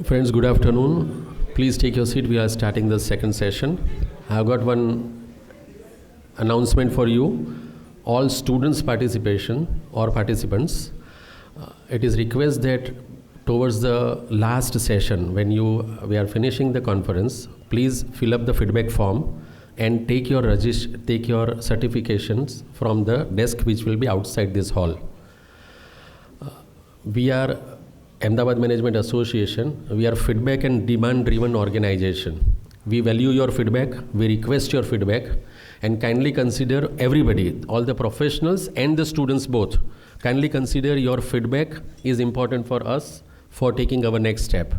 Friends, good afternoon. Please take your seat. We are starting the second session. I have got one announcement for you. All students' participation or participants, it is request that towards the last session, when we are finishing the conference, please fill up the feedback form and take your certifications from the desk which will be outside this hall. We are Ahmedabad Management Association. We are feedback and demand driven organization. We value your feedback, we request your feedback, and kindly consider everybody, all the professionals and the students both, kindly consider your feedback is important for us for taking our next step.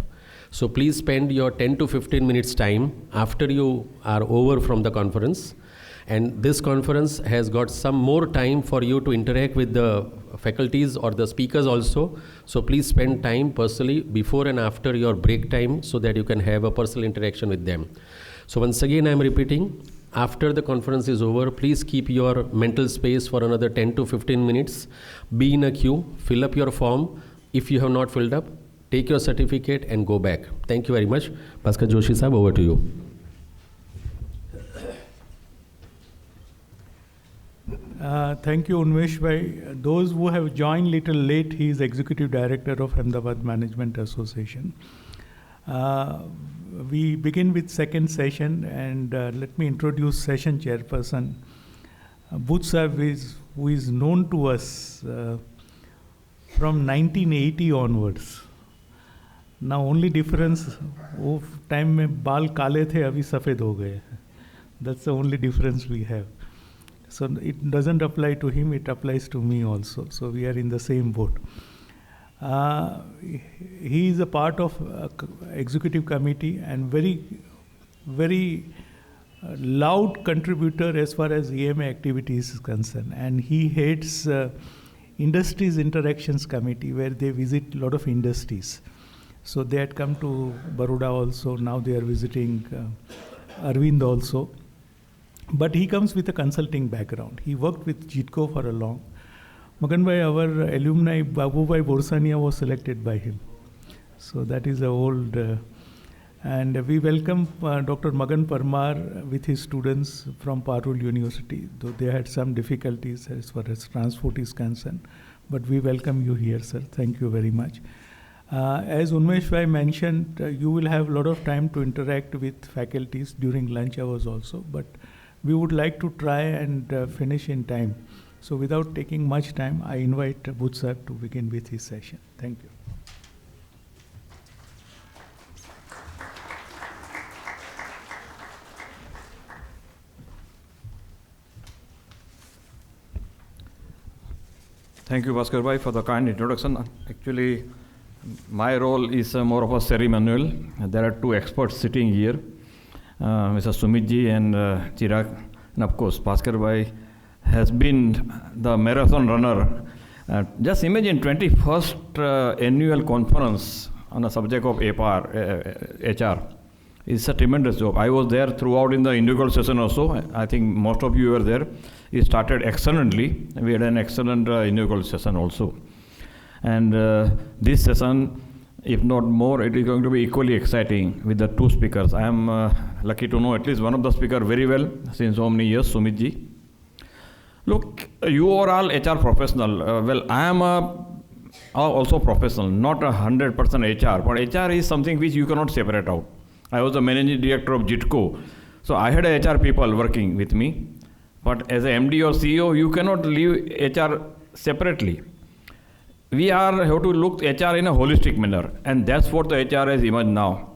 So please spend your 10 to 15 minutes time after you are over from the conference. And this conference has got some more time for you to interact with the faculties or the speakers also. So please spend time personally before and after your break time so that you can have a personal interaction with them. So once again, I'm repeating, after the conference is over, please keep your mental space for another 10 to 15 minutes. Be in a queue, fill up your form. If you have not filled up, take your certificate and go back. Thank you very much. Bhaskar Joshi Sahab, over to you. Thank you, Unmesh bhai. Those who have joined little late, he is Executive Director of Ahmedabad Management Association. We begin with second session, and let me introduce session chairperson, Buch Sahab, who is known to us from 1980 onwards. Now only difference, वो time में बाल काले थे, अभी सफ़ेद हो गए. That's the only difference we have. So it doesn't apply to him, it applies to me also. So we are in the same boat. He is a part of executive committee and very loud contributor as far as EMA activities is concerned. And he heads Industries Interactions Committee, where they visit a lot of industries. So they had come to Baroda also. Now they are visiting Arvind also. But he comes with a consulting background. He worked with JITCO for a long. Magan bhai, our alumni, Babu bhai Borsania was selected by him. So that is a old... and we welcome Dr. Magan Parmar with his students from Parul University, though they had some difficulties as far as transport is concerned. But we welcome you here, sir. Thank you very much. As Unmesh bhai mentioned, you will have a lot of time to interact with faculties during lunch hours also. But we would like to try and finish in time. So without taking much time, I invite Buch Sahab to begin with his session. Thank you. Thank you, Bhaskar bhai, for the kind introduction. Actually, my role is more of a ceremonial. There are two experts sitting here. Mr. Sumit ji and Chirag, and of course Bhaskar bhai has been the marathon runner. Just imagine 21st annual conference on the subject of HR. It's a tremendous job. I was there throughout in the inaugural session also. I think most of you were there. It started excellently. We had an excellent inaugural session also. And this session, if not more, it is going to be equally exciting with the two speakers. I am lucky to know at least one of the speakers very well since so many years, Sumit ji. Look, you are all HR professional. Well, I am also professional, not 100% HR, but HR is something which you cannot separate out. I was the managing director of JITCO. So I had HR people working with me. But as a MD or CEO, you cannot leave HR separately. We have to look at HR in a holistic manner, and that's what the HR has emerged now.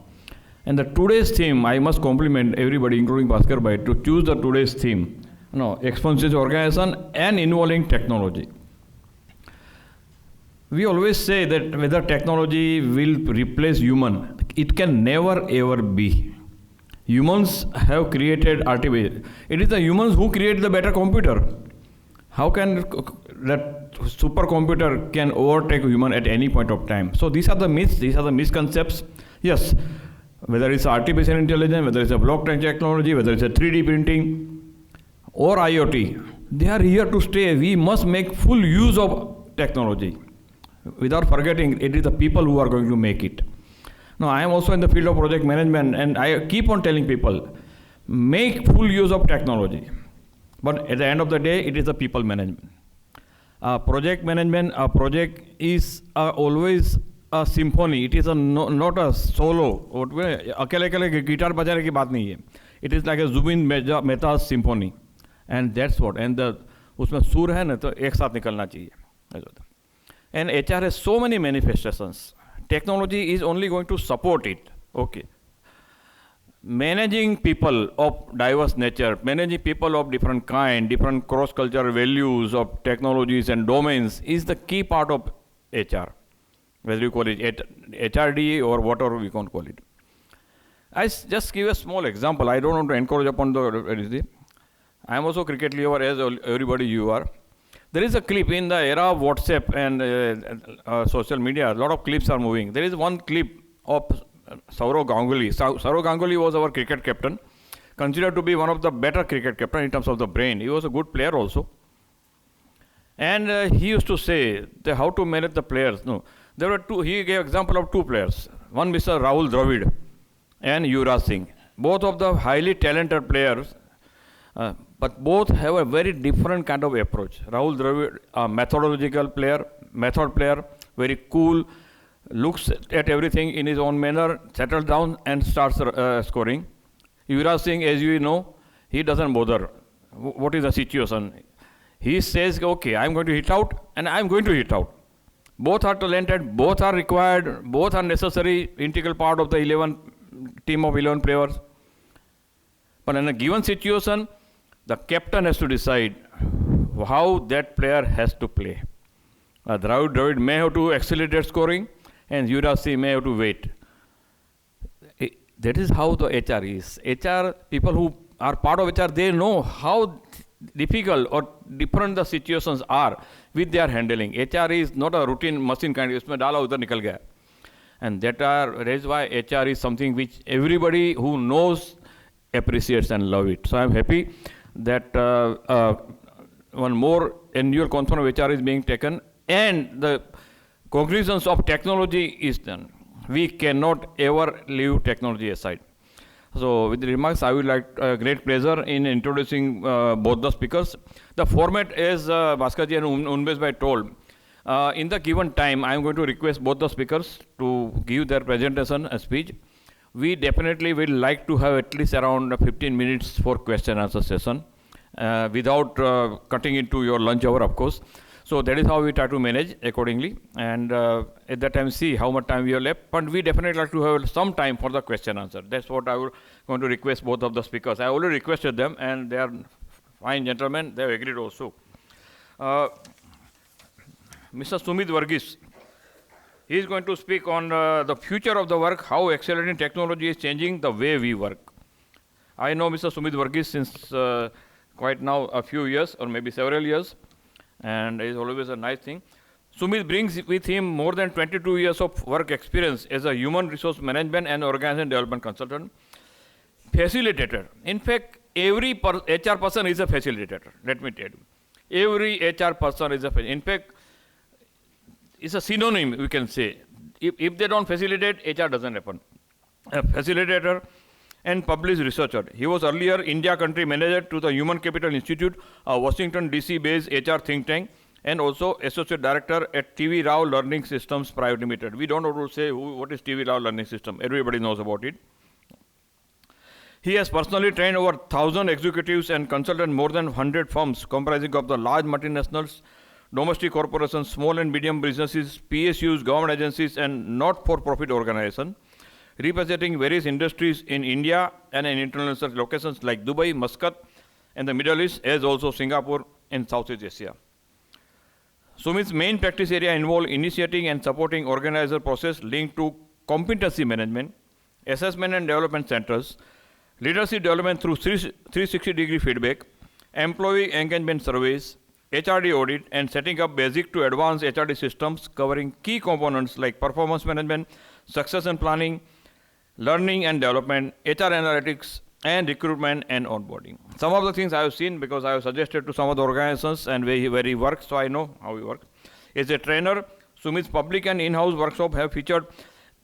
And the today's theme, I must compliment everybody, including Bhaskar bhai, to choose the today's theme. Exponential organization and involving technology. We always say that whether technology will replace human, it can never ever be. Humans have created artificial. It is the humans who create the better computer. How can that supercomputer can overtake human at any point of time? So these are the myths, these are the misconceptions. Yes, whether it's artificial intelligence, whether it's a blockchain technology, whether it's a 3D printing or IoT, they are here to stay. We must make full use of technology. Without forgetting, it is the people who are going to make it. No, I am also in the field of project management, and I keep on telling people, make full use of technology. But at the end of the day, it is the people management. Project management, a project is always a symphony. It is not a solo. अकेले guitar बजाने की बात नहीं है. It is like a Zubin Mehta's symphony, and that's what. And उसमें सुर है ना तो एक साथ निकलना चाहिए. And HR has so many manifestations. Technology is only going to support it. Okay. Managing people of diverse nature, managing people of different kind, different cross-cultural values of technologies and domains is the key part of HR, whether you call it HRD or whatever we can call it. I just give a small example. I don't want to encourage upon the. I am also cricket lover as everybody you are. There is a clip in the era of WhatsApp and social media. A lot of clips are moving. There is one clip of Saurav Ganguly. Saurav Ganguly was our cricket captain, considered to be one of the better cricket captain in terms of the brain. He was a good player also. And he used to say how to manage the players. No, there were two. He gave example of two players. One Mr. Rahul Dravid and Yuvraj Singh. Both of the highly talented players, but both have a very different kind of approach. Rahul Dravid, a methodological player, very cool, looks at everything in his own manner, settles down and starts scoring. Yuvraj Singh, as you know, he doesn't bother. What is the situation? He says, okay, I'm going to hit out and I'm going to hit out. Both are talented, both are required, both are necessary, integral part of the team of 11 players. But in a given situation, the captain has to decide how that player has to play. Dravid may have to accelerate scoring, and Yuvraj Singh may have to wait. That is how the HR is. HR, people who are part of HR, they know how difficult or different the situations are which they are handling. HR is not a routine machine kind. Usme dala udhar nikal gaya. And that is why HR is something which everybody who knows appreciates and love it. So I am happy that one more annual conference of HR is being taken, and the cognizance of technology is done. We cannot ever leave technology aside. So with the remarks, I would like great pleasure in introducing both the speakers. The format, as Bhaskar ji and Unmesh bhai told, in the given time, I am going to request both the speakers to give their presentation and speech. We definitely will like to have at least around 15 minutes for question and answer session without cutting into your lunch hour, of course. So that is how we try to manage accordingly, and at that time see how much time we have left. But we definitely like to have some time for the question answer. That's what I would going to request both of the speakers. I already requested them, and they are fine gentlemen. They have agreed also. Mr. Sumit Varghese, he is going to speak on the future of the work, how accelerating technology is changing the way we work. I know Mr. Sumit Varghese since quite now a few years or maybe several years. And it is always a nice thing. Sumit brings with him more than 22 years of work experience as a human resource management and organization development consultant. Facilitator. In fact, every HR person is a facilitator, let me tell you. Every HR person is a facilitator. In fact, it's a synonym, we can say. If they don't facilitate, HR doesn't happen. A facilitator and published researcher. He was earlier India country manager to the Human Capital Institute, a Washington DC based HR think tank, and also associate director at TV Rao Learning Systems Private Limited. We don't have to say what is TV Rao Learning System. Everybody knows about it. He has personally trained over 1,000 executives and consulted more than 100 firms comprising of the large multinationals, domestic corporations, small and medium businesses, PSUs, government agencies, and not-for-profit organizations, representing various industries in India and in international locations like Dubai, Muscat, and the Middle East, as also Singapore and Southeast Asia. Sumit's main practice area involve initiating and supporting organizer process linked to competency management, assessment and development centers, leadership development through 360-degree feedback, employee engagement surveys, HRD audit, and setting up basic to advanced HRD systems covering key components like performance management, succession planning, learning and development, HR analytics, and recruitment and onboarding. Some of the things I have seen because I have suggested to some of the organizations and where he works, so I know how he works. As a trainer, Sumit's public and in-house workshops have featured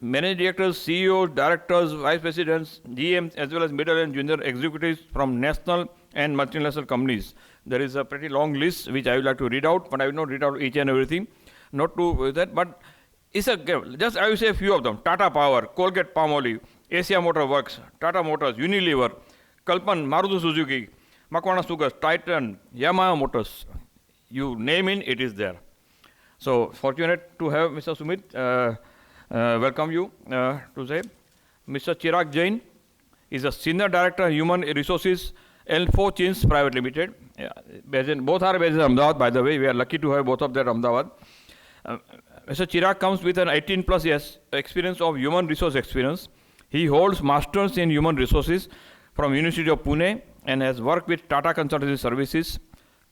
managing directors, CEOs, directors, vice presidents, GMs, as well as middle and junior executives from national and multinational companies. There is a pretty long list which I would like to read out, but I will not read out each and everything. Not to that, but it's just I will say a few of them. Tata Power, Colgate Palmolive, Asia Motor Works, Tata Motors, Unilever, Kalpan, Maruti Suzuki, Makwana Sugars, Titan, Yamaha Motors. You name it is there. So fortunate to have Mr. Sumit. Welcome you to say. Mr. Chirag Jain is a Senior Director Human Resources L4 Chins Private Limited. Both are based in Ahmedabad, by the way. We are lucky to have both of them in Ahmedabad. Mr. Chirag comes with an 18 plus years experience of human resource experience. He holds masters in human resources from University of Pune and has worked with Tata Consultancy Services,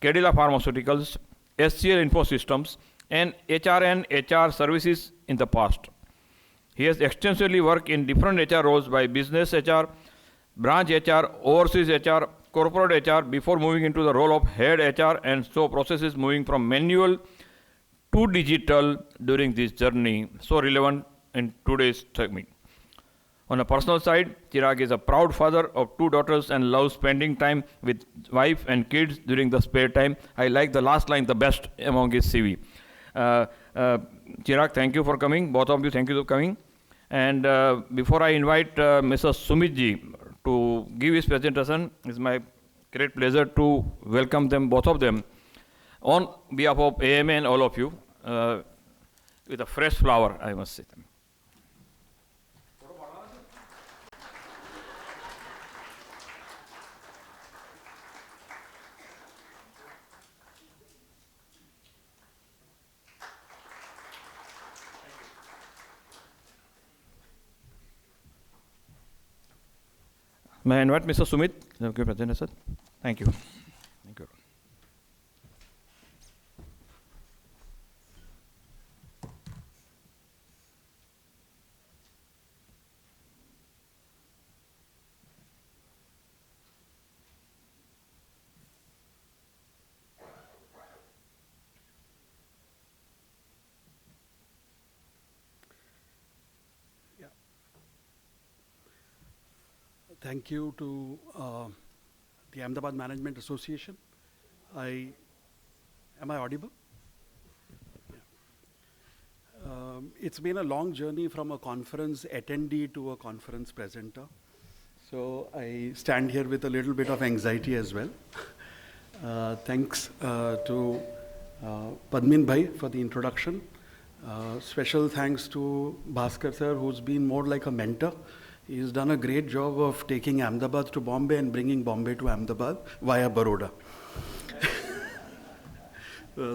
Cadila Pharmaceuticals, SCL Info Systems, and HR services in the past. He has extensively worked in different HR roles by business HR, branch HR, overseas HR, corporate HR before moving into the role of head HR, and so processes moving from manual to digital during this journey, so relevant in today's segment. On a personal side, Chirag is a proud father of 2 daughters and loves spending time with wife and kids during the spare time. I like the last line the best among his CV. Chirag, thank you for coming. Both of you, thank you for coming. And before I invite Mr. Sumit ji to give his presentation, it's my great pleasure to welcome them, both of them, on behalf of AMA and all of you, with a fresh flower, I must say. May I invite Mr. Sumit to give presentation? Thank you. Thank you. Thank you to the Ahmedabad Management Association. Am I audible? Yeah. It's been a long journey from a conference attendee to a conference presenter. So I stand here with a little bit of anxiety as well. Thanks to Padmin Bhai for the introduction. Special thanks to Bhaskar sir, who's been more like a mentor. He's done a great job of taking Ahmedabad to Bombay and bringing Bombay to Ahmedabad via Baroda.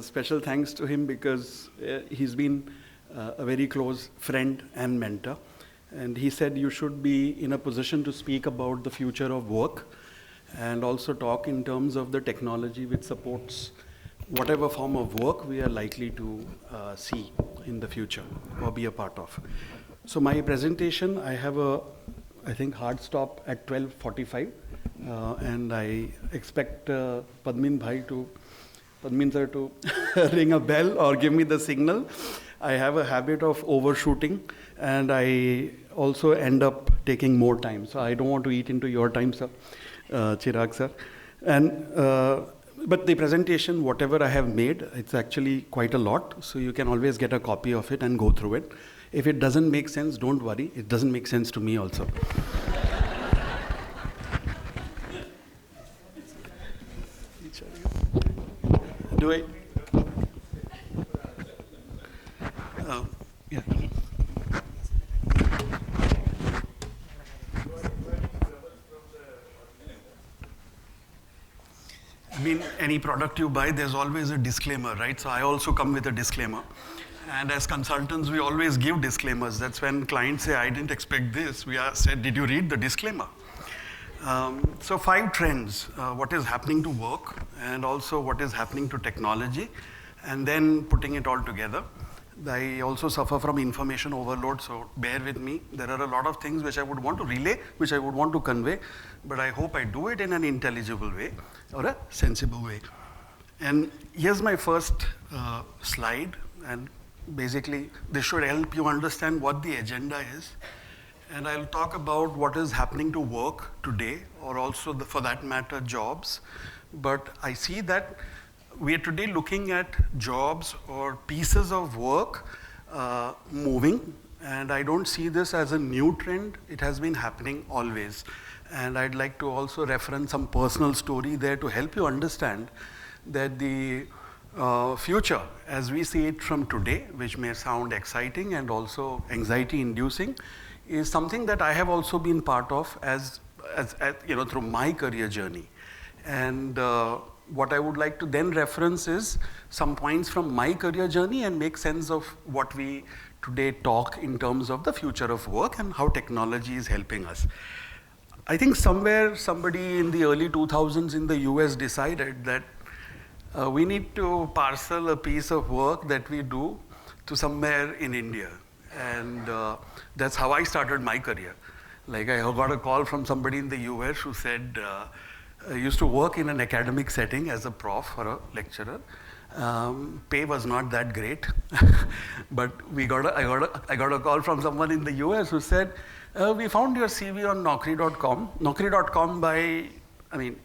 Special thanks to him because he's been a very close friend and mentor. And he said you should be in a position to speak about the future of work and also talk in terms of the technology which supports whatever form of work we are likely to see in the future or be a part of. So my presentation, I have I think, hard stop at 12:45, and I expect Padmin sir to ring a bell or give me the signal. I have a habit of overshooting, and I also end up taking more time. So I don't want to eat into your time, sir, Chirag sir. But the presentation, whatever I have made, it's actually quite a lot. So you can always get a copy of it and go through it. If it doesn't make sense, don't worry. It doesn't make sense to me also. Do I? Yeah. I mean, any product you buy, there's always a disclaimer, right? So I also come with a disclaimer. And as consultants, we always give disclaimers. That's when clients say, I didn't expect this. We said, did you read the disclaimer? So 5 trends, what is happening to work and also what is happening to technology, and then putting it all together. I also suffer from information overload, so bear with me. There are a lot of things which I would want to relay, which I would want to convey, but I hope I do it in an intelligible way or a sensible way. And here's my first slide, and Basically, this should help you understand what the agenda is. And I'll talk about what is happening to work today, or also, for that matter, jobs. But I see that we are today looking at jobs or pieces of work moving, and I don't see this as a new trend. It has been happening always. And I'd like to also reference some personal story there to help you understand that the future, as we see it from today, which may sound exciting and also anxiety-inducing, is something that I have also been part of as through my career journey. And what I would like to then reference is some points from my career journey and make sense of what we today talk in terms of the future of work and how technology is helping us. I think somewhere somebody in the early 2000s in the US decided that we need to parcel a piece of work that we do to somewhere in India. And that's how I started my career. Like, I got a call from somebody in the US who said, I used to work in an academic setting as a prof or a lecturer. Pay was not that great, but I got a call from someone in the US who said, we found your CV on Naukri.com. Naukri.com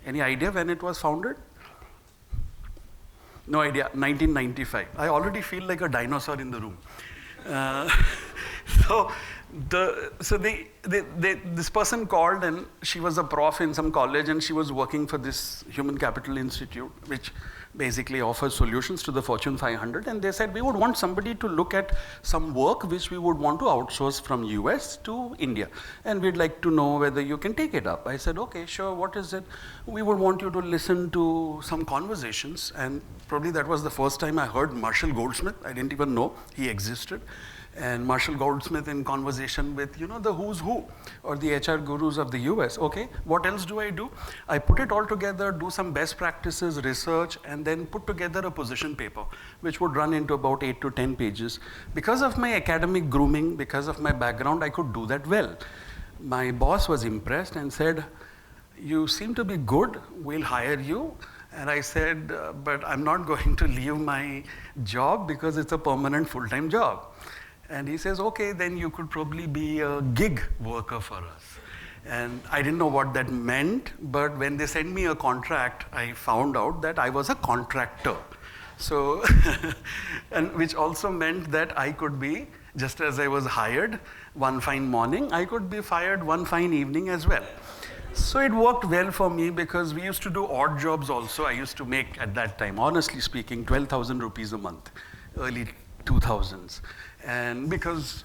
any idea when it was founded? No idea, 1995. I already feel like a dinosaur in the room. This person called, and she was a prof in some college, and she was working for this Human Capital Institute, which basically offers solutions to the Fortune 500. And they said, we would want somebody to look at some work which we would want to outsource from US to India. And we'd like to know whether you can take it up. I said, okay, sure, what is it? We would want you to listen to some conversations. And probably that was the first time I heard Marshall Goldsmith. I didn't even know he existed. And Marshall Goldsmith in conversation with, the who's who, or the HR gurus of the US. Okay, what else do? I put it all together, do some best practices, research, and then put together a position paper, which would run into about 8 to 10 pages. Because of my academic grooming, because of my background, I could do that well. My boss was impressed and said, you seem to be good, we'll hire you. And I said, but I'm not going to leave my job because it's a permanent full-time job. And he says, okay, then you could probably be a gig worker for us. And I didn't know what that meant, but when they sent me a contract, I found out that I was a contractor. So, and which also meant that I could be, just as I was hired one fine morning, I could be fired one fine evening as well. So it worked well for me because we used to do odd jobs also. I used to make, at that time, honestly speaking, 12,000 rupees a month, early 2000s. And because,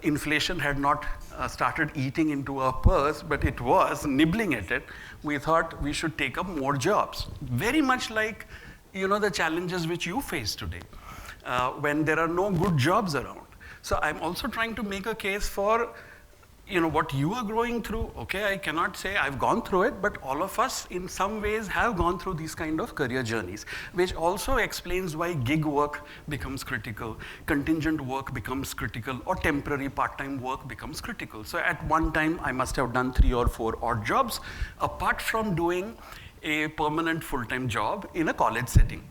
inflation had not started eating into our purse, but it was nibbling at it, we thought we should take up more jobs. Very much like, the challenges which you face today, when there are no good jobs around. So I'm also trying to make a case for, what you are going through. Okay, I cannot say I've gone through it, but all of us in some ways have gone through these kind of career journeys, which also explains why gig work becomes critical, contingent work becomes critical, or temporary part-time work becomes critical. So at one time, I must have done 3 or 4 odd jobs, apart from doing a permanent full-time job in a college setting.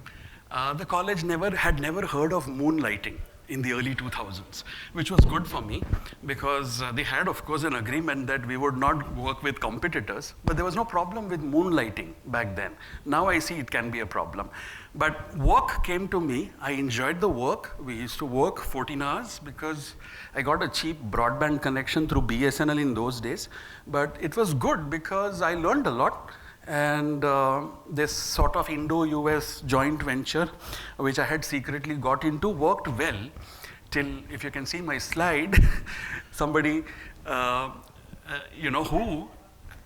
The college had never heard of moonlighting in the early 2000s, which was good for me because they had, of course, an agreement that we would not work with competitors, but there was no problem with moonlighting back then. Now I see it can be a problem. But work came to me. I enjoyed the work. We used to work 14 hours because I got a cheap broadband connection through BSNL in those days. But it was good because I learned a lot. And this sort of Indo-US joint venture, which I had secretly got into, worked well till, if you can see my slide, somebody, who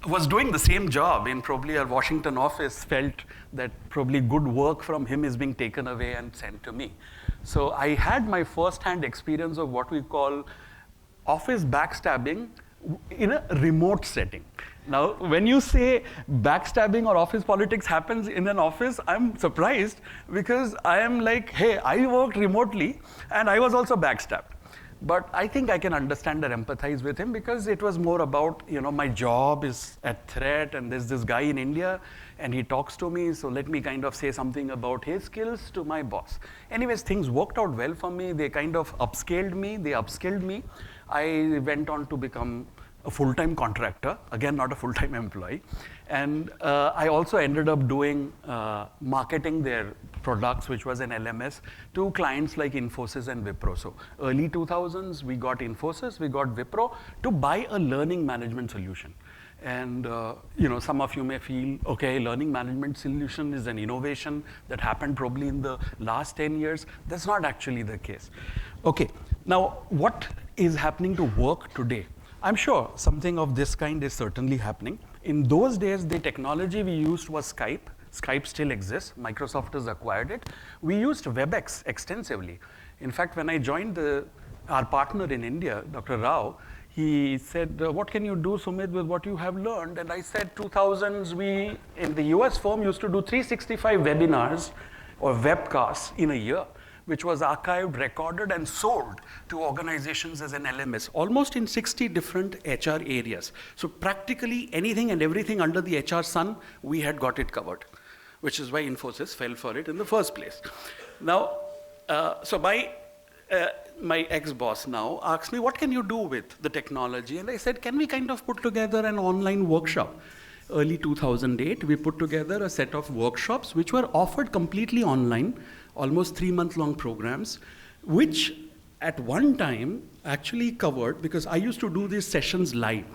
was doing the same job in probably a Washington office felt that probably good work from him is being taken away and sent to me. So I had my first-hand experience of what we call office backstabbing in a remote setting. Now, when you say backstabbing or office politics happens in an office, I'm surprised because I am like, hey, I worked remotely and I was also backstabbed. But I think I can understand or empathize with him because it was more about, my job is at threat and there's this guy in India and he talks to me, so let me kind of say something about his skills to my boss. Anyways, things worked out well for me. They kind of upskilled me. I went on to become a full-time contractor, again, not a full-time employee. And I also ended up doing marketing their products, which was an LMS, to clients like Infosys and Wipro. So early 2000s, we got Infosys, we got Wipro to buy a learning management solution. And some of you may feel, okay, learning management solution is an innovation that happened probably in the last 10 years. That's not actually the case. Okay, now what is happening to work today? I'm sure something of this kind is certainly happening. In those days, the technology we used was Skype. Skype still exists. Microsoft has acquired it. We used WebEx extensively. In fact, when I joined our partner in India, Dr. Rao, he said, what can you do, Sumit, with what you have learned? And I said, 2000s, we, in the US firm, used to do 365 webinars or webcasts in a year, which was archived, recorded, and sold to organizations as an LMS, almost in 60 different HR areas. So practically anything and everything under the HR sun, we had got it covered, which is why Infosys fell for it in the first place. Now, so my ex-boss now asks me, what can you do with the technology? And I said, can we kind of put together an online workshop? Early 2008, we put together a set of workshops which were offered completely online, almost 3-month-long programs, which at one time actually covered, because I used to do these sessions live,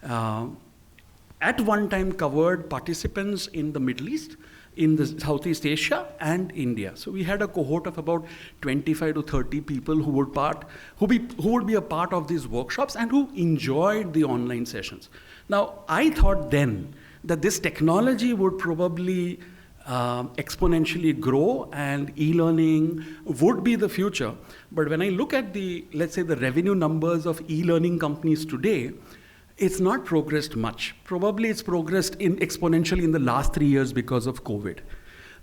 at one time covered participants in the Middle East, in the Southeast Asia, and India. So we had a cohort of about 25 to 30 people who would be a part of these workshops and who enjoyed the online sessions. Now, I thought then that this technology would probably exponentially grow and e-learning would be the future. But when I look at let's say the revenue numbers of e-learning companies today, it's not progressed much. Probably it's progressed exponentially in the last 3 years because of COVID.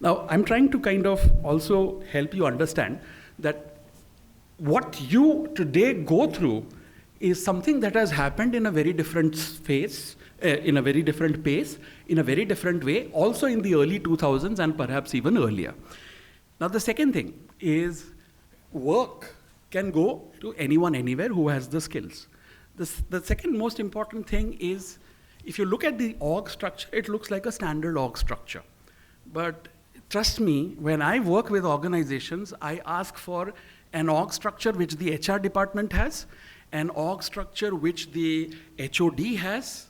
Now, I'm trying to kind of also help you understand that what you today go through is something that has happened in a very different phase, in a very different pace, in a very different way, also in the early 2000s and perhaps even earlier. Now, the second thing is work can go to anyone, anywhere who has the skills. The second most important thing is, if you look at the org structure, it looks like a standard org structure. But trust me, when I work with organizations, I ask for an org structure which the HR department has, an org structure which the HOD has,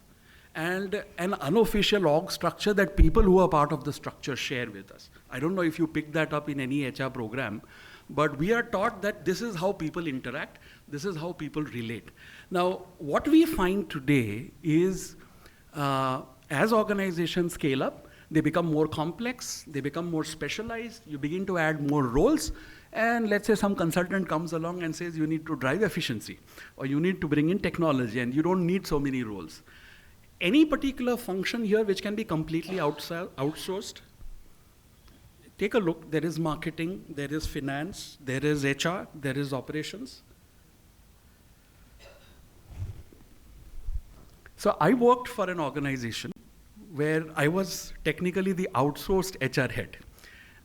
and an unofficial org structure that people who are part of the structure share with us. I don't know if you picked that up in any HR program, but we are taught that this is how people interact, this is how people relate. Now, what we find today is, as organizations scale up, they become more complex, they become more specialized, you begin to add more roles, and let's say some consultant comes along and says you need to drive efficiency, or you need to bring in technology, and you don't need so many roles. Any particular function here which can be completely outsourced, take a look. There is marketing, there is finance, there is HR, there is operations. So I worked for an organization where I was technically the outsourced HR head.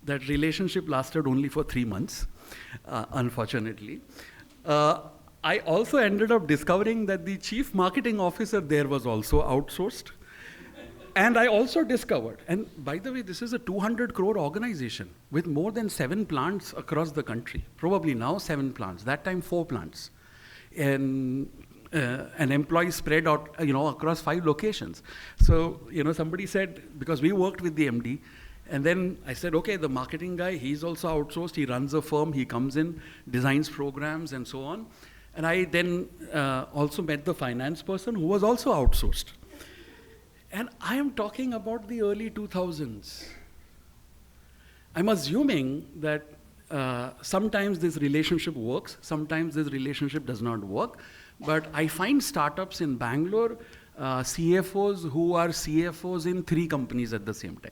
That relationship lasted only for 3 months, unfortunately. I also ended up discovering that the chief marketing officer there was also outsourced. And I also discovered, and by the way, this is a 200 crore organization with more than 7 plants across the country, probably now 7 plants, that time 4 plants. And an employee spread out, across 5 locations. So, somebody said, because we worked with the MD, and then I said, okay, the marketing guy, he's also outsourced, he runs a firm, he comes in, designs programs and so on. And I then also met the finance person who was also outsourced. And I am talking about the early 2000s. I'm assuming that sometimes this relationship works, sometimes this relationship does not work. But I find startups in Bangalore, CFOs who are CFOs in 3 companies at the same time.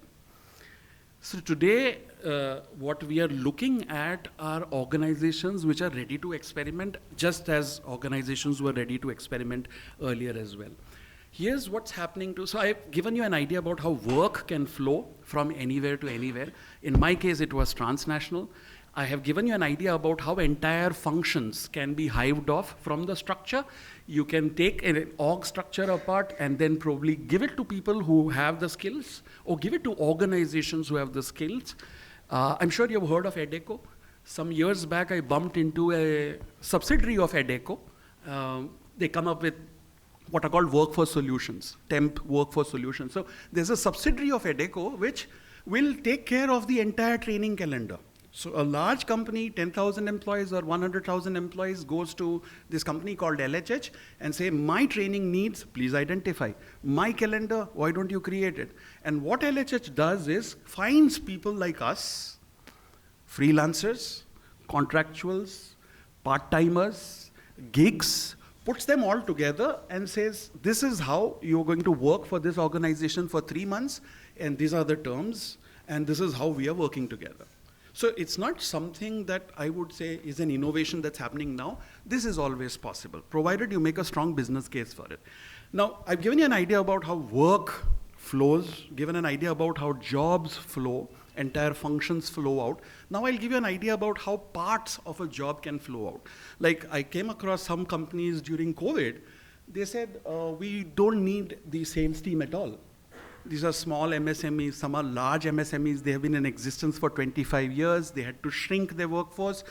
So today, what we are looking at are organizations which are ready to experiment, just as organizations were ready to experiment earlier as well. Here's what's happening so I've given you an idea about how work can flow from anywhere to anywhere. In my case, it was transnational. I have given you an idea about how entire functions can be hived off from the structure. You can take an org structure apart and then probably give it to people who have the skills, or give it to organizations who have the skills. I'm sure you've heard of Edeco. Some years back, I bumped into a subsidiary of Edeco. They come up with what are called workforce solutions, temp workforce solutions. So there's a subsidiary of Edeco which will take care of the entire training calendar. So a large company, 10,000 employees or 100,000 employees, goes to this company called LHH and say, my training needs, please identify. My calendar, why don't you create it? And what LHH does is finds people like us, freelancers, contractuals, part-timers, gigs, puts them all together and says, this is how you're going to work for this organization for 3 months, and these are the terms, and this is how we are working together. So it's not something that I would say is an innovation that's happening now. This is always possible, provided you make a strong business case for it. Now, I've given you an idea about how work flows, given an idea about how jobs flow, entire functions flow out. Now I'll give you an idea about how parts of a job can flow out. Like I came across some companies during COVID, they said, we don't need the sales team at all. These are small MSMEs, some are large MSMEs, they have been in existence for 25 years, they had to shrink their workforce,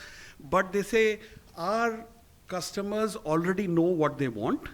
but they say, our customers already know what they want,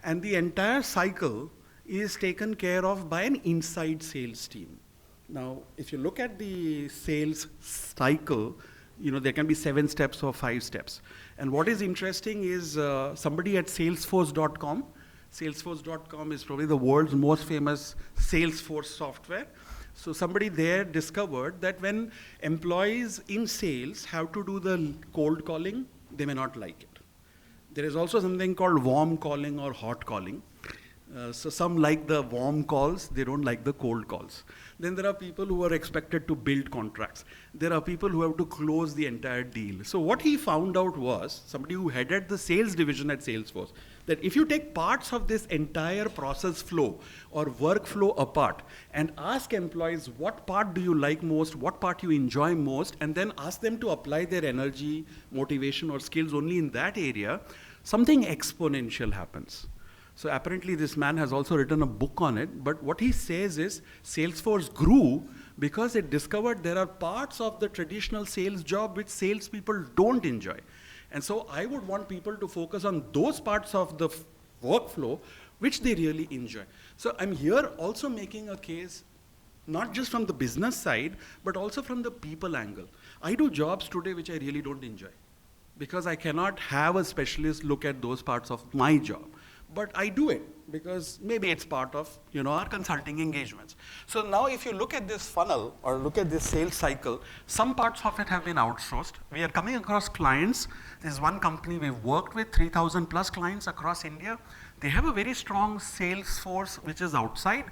and the entire cycle is taken care of by an inside sales team. Now, if you look at the sales cycle, there can be 7 steps or 5 steps. And what is interesting is somebody at Salesforce.com. Salesforce.com is probably the world's most famous Salesforce software. So somebody there discovered that when employees in sales have to do the cold calling, they may not like it. There is also something called warm calling or hot calling. So some like the warm calls, they don't like the cold calls. Then there are people who are expected to build contracts. There are people who have to close the entire deal. So what he found out was, somebody who headed the sales division at Salesforce, that if you take parts of this entire process flow or workflow apart and ask employees what part do you like most, what part you enjoy most, and then ask them to apply their energy, motivation, or skills only in that area, something exponential happens. So apparently this man has also written a book on it, but what he says is Salesforce grew because it discovered there are parts of the traditional sales job which salespeople don't enjoy. And so I would want people to focus on those parts of the workflow which they really enjoy. So I'm here also making a case, not just from the business side, but also from the people angle. I do jobs today which I really don't enjoy because I cannot have a specialist look at those parts of my job. But I do it because maybe it's part of our consulting engagements. So now if you look at this funnel or look at this sales cycle, some parts of it have been outsourced. We are coming across clients. There's one company we've worked with, 3,000 plus clients across India. They have a very strong sales force which is outside,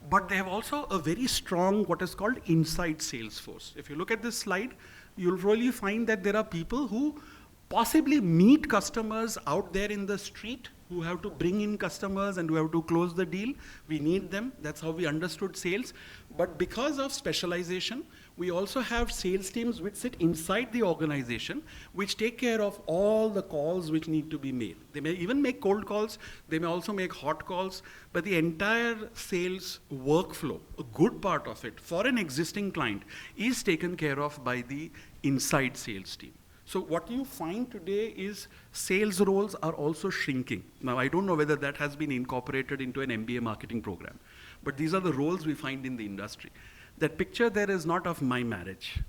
but they have also a very strong what is called inside sales force. If you look at this slide, you'll really find that there are people who possibly meet customers out there in the street, who have to bring in customers and who have to close the deal. We need them. That's how we understood sales. But because of specialization, we also have sales teams which sit inside the organization, which take care of all the calls which need to be made. They may even make cold calls. They may also make hot calls. But the entire sales workflow, a good part of it, for an existing client, is taken care of by the inside sales team. So what you find today is sales roles are also shrinking. Now, I don't know whether that has been incorporated into an MBA marketing program, but these are the roles we find in the industry. That picture there is not of my marriage.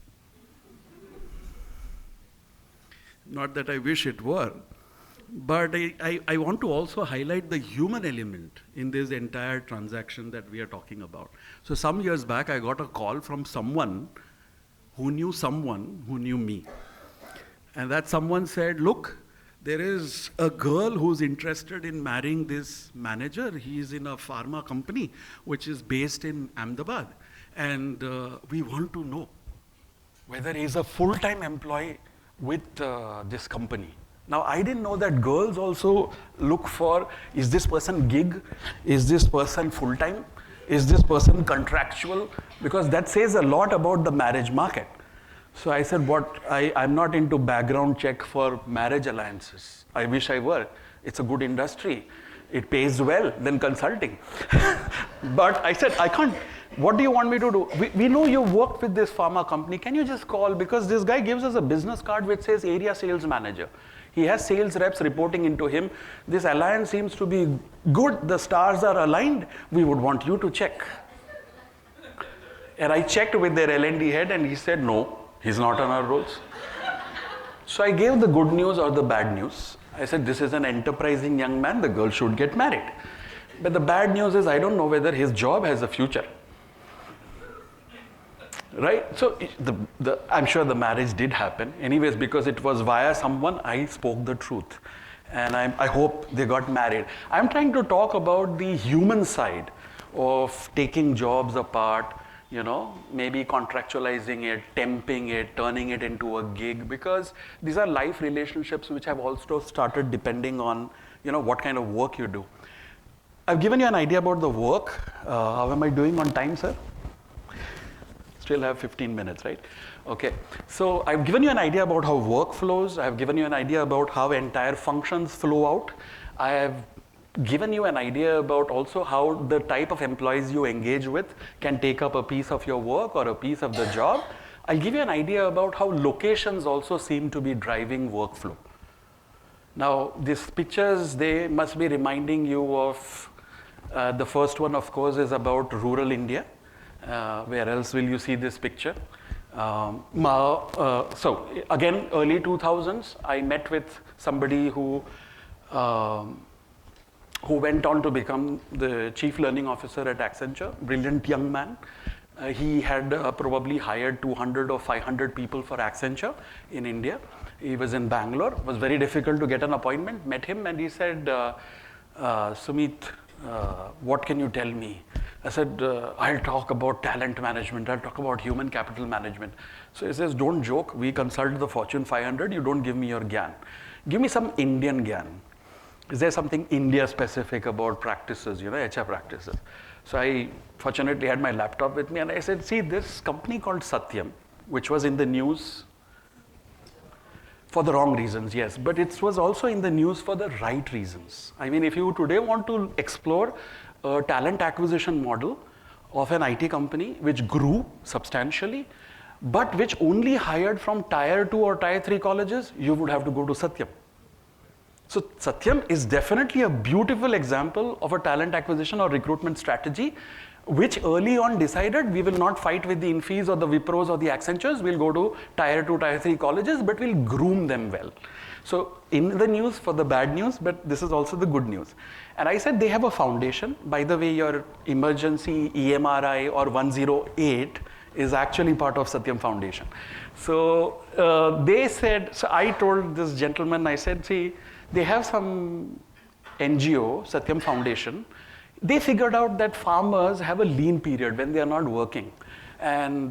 Not that I wish it were, but I want to also highlight the human element in this entire transaction that we are talking about. So some years back, I got a call from someone who knew me. And that someone said, look, there is a girl who's interested in marrying this manager. He is in a pharma company, which is based in Ahmedabad. and we want to know whether he's a full-time employee with this company. Now, I didn't know that girls also look for, is this person gig? Is this person full-time? Is this person contractual? Because that says a lot about the marriage market. So I said, I'm not into background check for marriage alliances. I wish I were. It's a good industry. It pays well than consulting. But I said, I can't. What do you want me to do? We know you worked with this pharma company. Can you just call? Because this guy gives us a business card which says area sales manager. He has sales reps reporting into him. This alliance seems to be good. The stars are aligned. We would want you to check. And I checked with their L&D head and he said, no, he's not on our rolls. So I gave the good news or the bad news. I said, this is an enterprising young man. The girl should get married. But the bad news is I don't know whether his job has a future. Right? So I'm sure the marriage did happen. Anyways, because it was via someone, I spoke the truth. And I hope they got married. I'm trying to talk about the human side of taking jobs apart, maybe contractualizing it, temping it, turning it into a gig, because these are life relationships which have also started depending on, what kind of work you do. I've given you an idea about the work. How am I doing on time, sir? Still have 15 minutes, right? Okay. So I've given you an idea about how work flows. I've given you an idea about how entire functions flow out. I have given you an idea about also how the type of employees you engage with can take up a piece of your work or a piece of the job. I'll give you an idea about how locations also seem to be driving workflow. Now, these pictures, they must be reminding you of, the first one, of course, is about rural India. Where else will you see this picture? So again, early 2000s, I met with somebody who went on to become the chief learning officer at Accenture, brilliant young man. He had probably hired 200 or 500 people for Accenture in India. He was in Bangalore. It was very difficult to get an appointment. Met him and he said, Sumit, what can you tell me? I said, I'll talk about talent management. I'll talk about human capital management. So he says, don't joke. We consult the Fortune 500. You don't give me your gyan. Give me some Indian gyan. Is there something India specific about practices, HR practices? So I fortunately had my laptop with me and I said, see, this company called Satyam, which was in the news for the wrong reasons, yes, but it was also in the news for the right reasons. I mean, if you today want to explore a talent acquisition model of an IT company which grew substantially, but which only hired from tier 2 or tier 3 colleges, you would have to go to Satyam. So Satyam is definitely a beautiful example of a talent acquisition or recruitment strategy, which early on decided we will not fight with the Infis or the Wipros or the Accentures, we'll go to tier 2, tier 3 colleges, but we'll groom them well. So in the news for the bad news, but this is also the good news. And I said they have a foundation. By the way, your emergency EMRI or 108 is actually part of Satyam Foundation. So they said, so I told this gentleman, I said, see, they have some NGO, Satyam Foundation. They figured out that farmers have a lean period when they are not working. And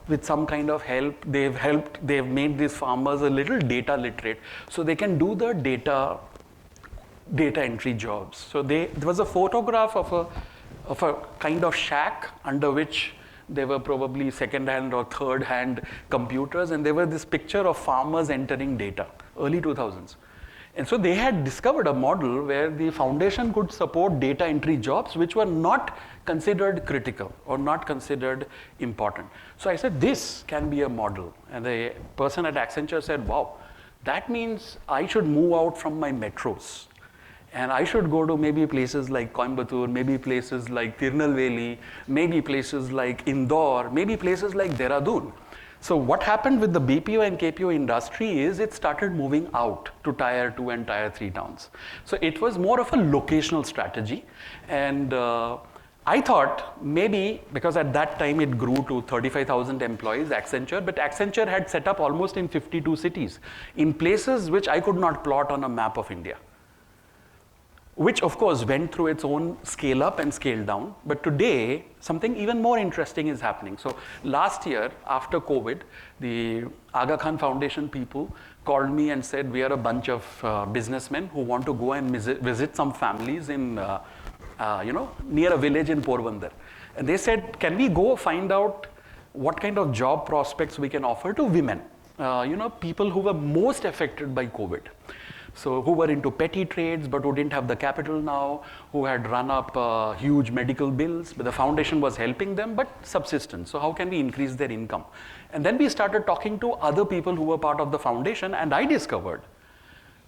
with some kind of help, they've made these farmers a little data literate. So they can do the data entry jobs. So there was a photograph of a kind of shack under which there were probably second-hand or third-hand computers, and there was this picture of farmers entering data, early 2000s. And so they had discovered a model where the foundation could support data entry jobs which were not considered critical or not considered important. So I said, this can be a model. And the person at Accenture said, wow, that means I should move out from my metros. And I should go to maybe places like Coimbatore, maybe places like Tirunelveli, maybe places like Indore, maybe places like Dehradun. So what happened with the BPO and KPO industry is it started moving out to tier 2 and tier 3 towns. So it was more of a locational strategy. And I thought maybe, because at that time it grew to 35,000 employees, Accenture, but Accenture had set up almost in 52 cities, in places which I could not plot on a map of India. which of course went through its own scale up and scale down. But today, something even more interesting is happening. So last year, after COVID, the Aga Khan Foundation people called me and said, we are a bunch of businessmen who want to go and visit some families in, near a village in Porbandar. And they said, can we go find out what kind of job prospects we can offer to women? People who were most affected by COVID. So who were into petty trades but who didn't have the capital now, who had run up huge medical bills, but the foundation was helping them, but subsistence. So how can we increase their income? And then we started talking to other people who were part of the foundation, and I discovered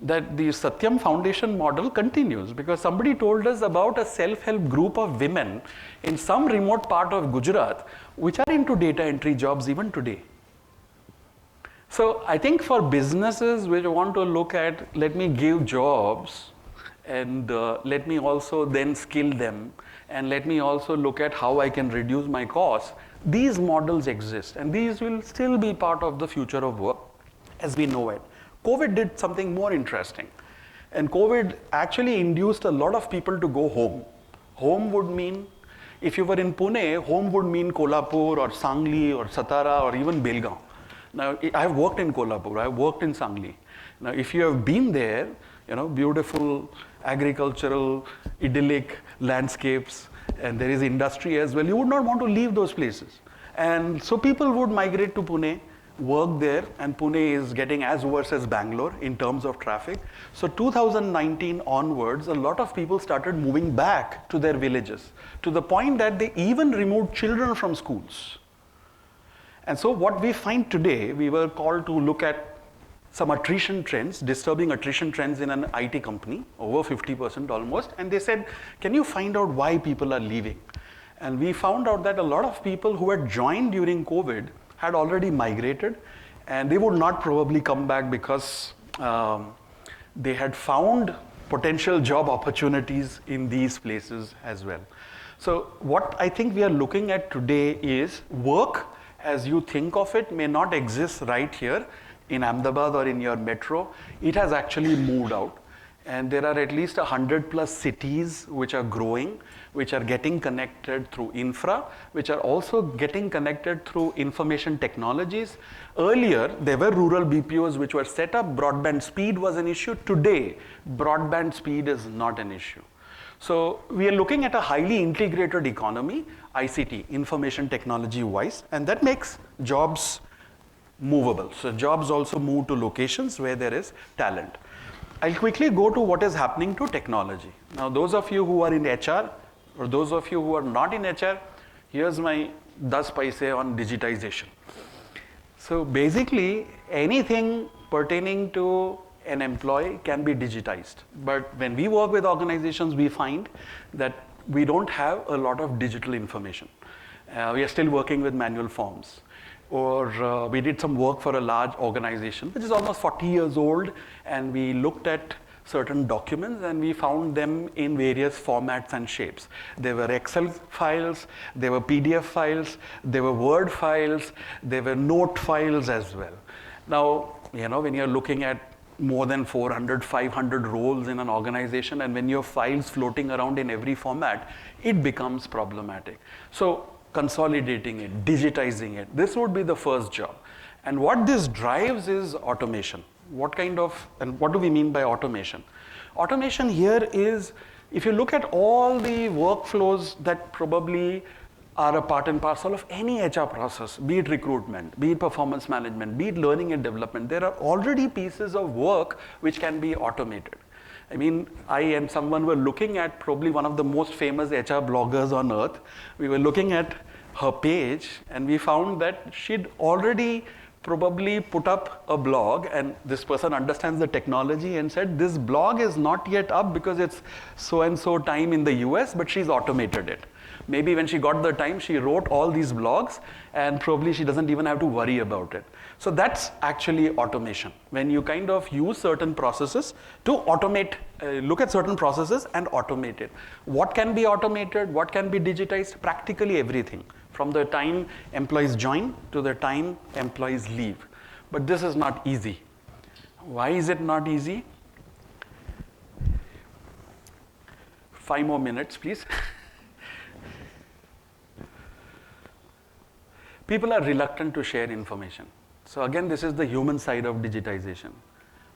that the Satyam Foundation model continues, because somebody told us about a self-help group of women in some remote part of Gujarat which are into data entry jobs even today. So I think for businesses which want to look at, let me give jobs and let me also then skill them, and let me also look at how I can reduce my costs, these models exist and these will still be part of the future of work as we know it. COVID did something more interesting, and COVID actually induced a lot of people to go home. Home would mean, if you were in Pune, home would mean Kolhapur or Sangli or Satara or even Belgaum. Now, I've worked in Kolhapur, I've worked in Sangli. Now, if you have been there, beautiful agricultural, idyllic landscapes, and there is industry as well, you would not want to leave those places. And so people would migrate to Pune, work there, and Pune is getting as worse as Bangalore in terms of traffic. So 2019 onwards, a lot of people started moving back to their villages, to the point that they even removed children from schools. And so what we find today, we were called to look at some attrition trends, disturbing attrition trends in an IT company, over 50% almost, and they said, can you find out why people are leaving? And we found out that a lot of people who had joined during COVID had already migrated, and they would not probably come back because they had found potential job opportunities in these places as well. So what I think we are looking at today is work as you think of it may not exist right here in Ahmedabad or in your metro. It has actually moved out. And there are at least 100+ cities which are growing, which are getting connected through infra, which are also getting connected through information technologies. Earlier, there were rural BPOs which were set up, broadband speed was an issue. Today, broadband speed is not an issue. So we are looking at a highly integrated economy, ICT, information technology wise, and that makes jobs movable. So jobs also move to locations where there is talent. I'll quickly go to what is happening to technology. Now, those of you who are in HR or those of you who are not in HR, here's my 10 paise on digitization. So basically, anything pertaining to an employee can be digitized. But when we work with organizations, we find that we don't have a lot of digital information. We are still working with manual forms. Or we did some work for a large organization, which is almost 40 years old, and we looked at certain documents and we found them in various formats and shapes. There were Excel files, there were PDF files, there were Word files, there were note files as well. Now, when you're looking at more than 400, 500 roles in an organization, and when you have files floating around in every format, it becomes problematic. So consolidating it, digitizing it, this would be the first job. And what this drives is automation. And what do we mean by automation? Automation here is, if you look at all the workflows that probably are a part and parcel of any HR process, be it recruitment, be it performance management, be it learning and development, there are already pieces of work which can be automated. I mean, I and someone were looking at probably one of the most famous HR bloggers on earth. We were looking at her page and we found that she'd already probably put up a blog, and this person understands the technology and said, this blog is not yet up because it's so and so time in the US, but she's automated it. Maybe when she got the time, she wrote all these blogs and probably she doesn't even have to worry about it. So that's actually automation. When you kind of use certain processes to automate, look at certain processes and automate it. What can be automated? What can be digitized? Practically everything. From the time employees join to the time employees leave. But this is not easy. Why is it not easy? 5 more minutes, please. People are reluctant to share information. So again, this is the human side of digitization.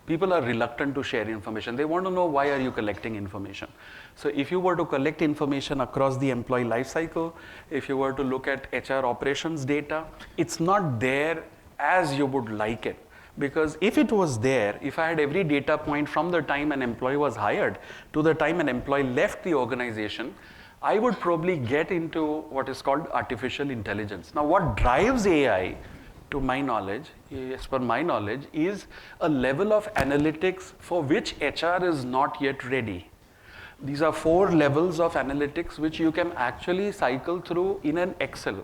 People are reluctant to share information. They want to know, why are you collecting information? So if you were to collect information across the employee life cycle, if you were to look at HR operations data, it's not there as you would like it. Because if it was there, if I had every data point from the time an employee was hired to the time an employee left the organization, I would probably get into what is called artificial intelligence. Now, what drives AI, to my knowledge, as per my knowledge, is a level of analytics for which HR is not yet ready. These are 4 levels of analytics which you can actually cycle through in an Excel.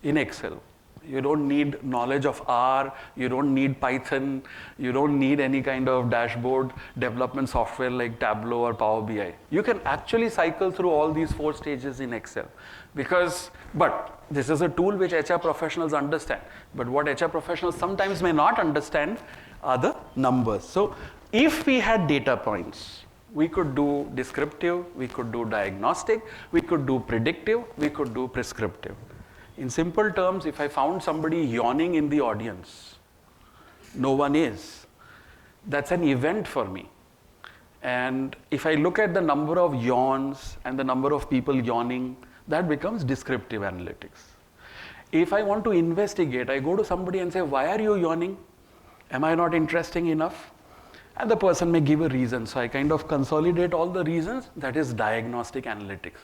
In Excel. You don't need knowledge of R, you don't need Python, you don't need any kind of dashboard development software like Tableau or Power BI. You can actually cycle through all these 4 stages in Excel. But this is a tool which HR professionals understand. But what HR professionals sometimes may not understand are the numbers. So if we had data points, we could do descriptive, we could do diagnostic, we could do predictive, we could do prescriptive. In simple terms, if I found somebody yawning in the audience, no one is, that's an event for me. And if I look at the number of yawns and the number of people yawning, that becomes descriptive analytics. If I want to investigate, I go to somebody and say, why are you yawning? Am I not interesting enough? And the person may give a reason. So I kind of consolidate all the reasons. That is diagnostic analytics.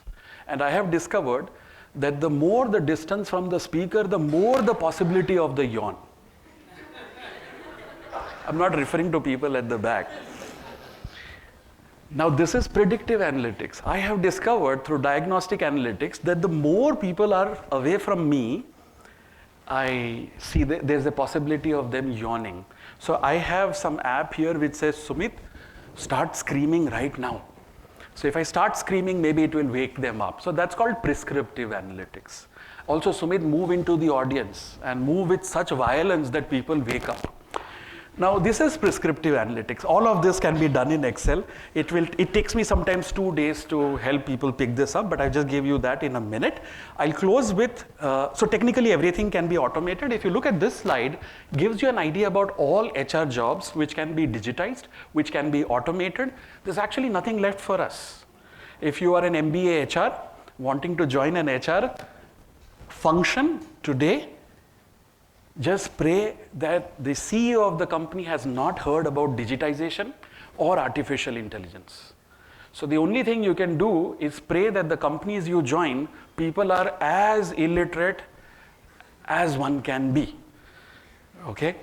And I have discovered that the more the distance from the speaker, the more the possibility of the yawn. I'm not referring to people at the back. Now this is predictive analytics. I have discovered through diagnostic analytics that the more people are away from me, I see that there's a possibility of them yawning. So I have some app here which says, Sumit, start screaming right now. So if I start screaming, maybe it will wake them up. So that's called prescriptive analytics. Also, Sumit, move into the audience and move with such violence that people wake up. Now this is prescriptive analytics. All of this can be done in Excel. It takes me sometimes 2 days to help people pick this up, but I just gave you that in a minute. I'll close with, so technically everything can be automated. If you look at this slide, gives you an idea about all HR jobs which can be digitized, which can be automated. There's actually nothing left for us. If you are an MBA HR wanting to join an HR function today, just pray that the CEO of the company has not heard about digitization or artificial intelligence. So the only thing you can do is pray that the companies you join, people are as illiterate as one can be. Okay?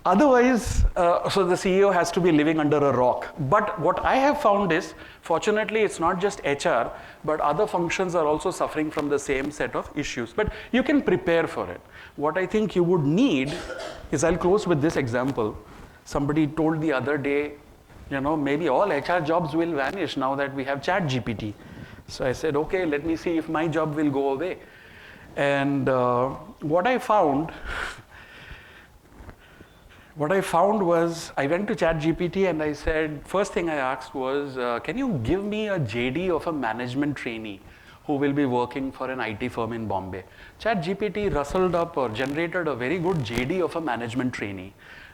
Otherwise, so the CEO has to be living under a rock. But what I have found is, fortunately, it's not just HR, but other functions are also suffering from the same set of issues. But you can prepare for it. What I think you would need is, I'll close with this example. Somebody told the other day, maybe all HR jobs will vanish now that we have ChatGPT. So I said, okay, let me see if my job will go away. And what I found was, I went to ChatGPT and I said, first thing I asked was, can you give me a JD of a management trainee who will be working for an IT firm in Bombay? ChatGPT rustled up or generated a very good JD of a management trainee,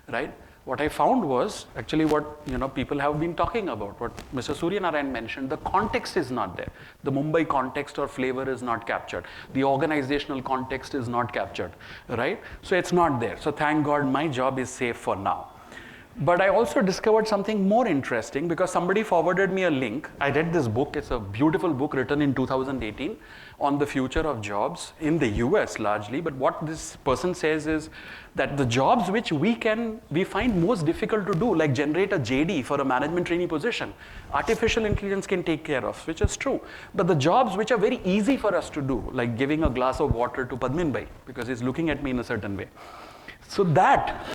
right? What I found was actually what people have been talking about, what Mr. Suryanarayan mentioned. The context is not there. The Mumbai context or flavor is not captured. The organizational context is not captured, right? So it's not there. So thank God my job is safe for now. But I also discovered something more interesting because somebody forwarded me a link. I read this book. It's a beautiful book written in 2018 on the future of jobs in the US largely. But what this person says is that the jobs which we find most difficult to do, like generate a JD for a management trainee position, artificial intelligence can take care of, which is true. But the jobs which are very easy for us to do, like giving a glass of water to Padmin Bhai because he's looking at me in a certain way. So that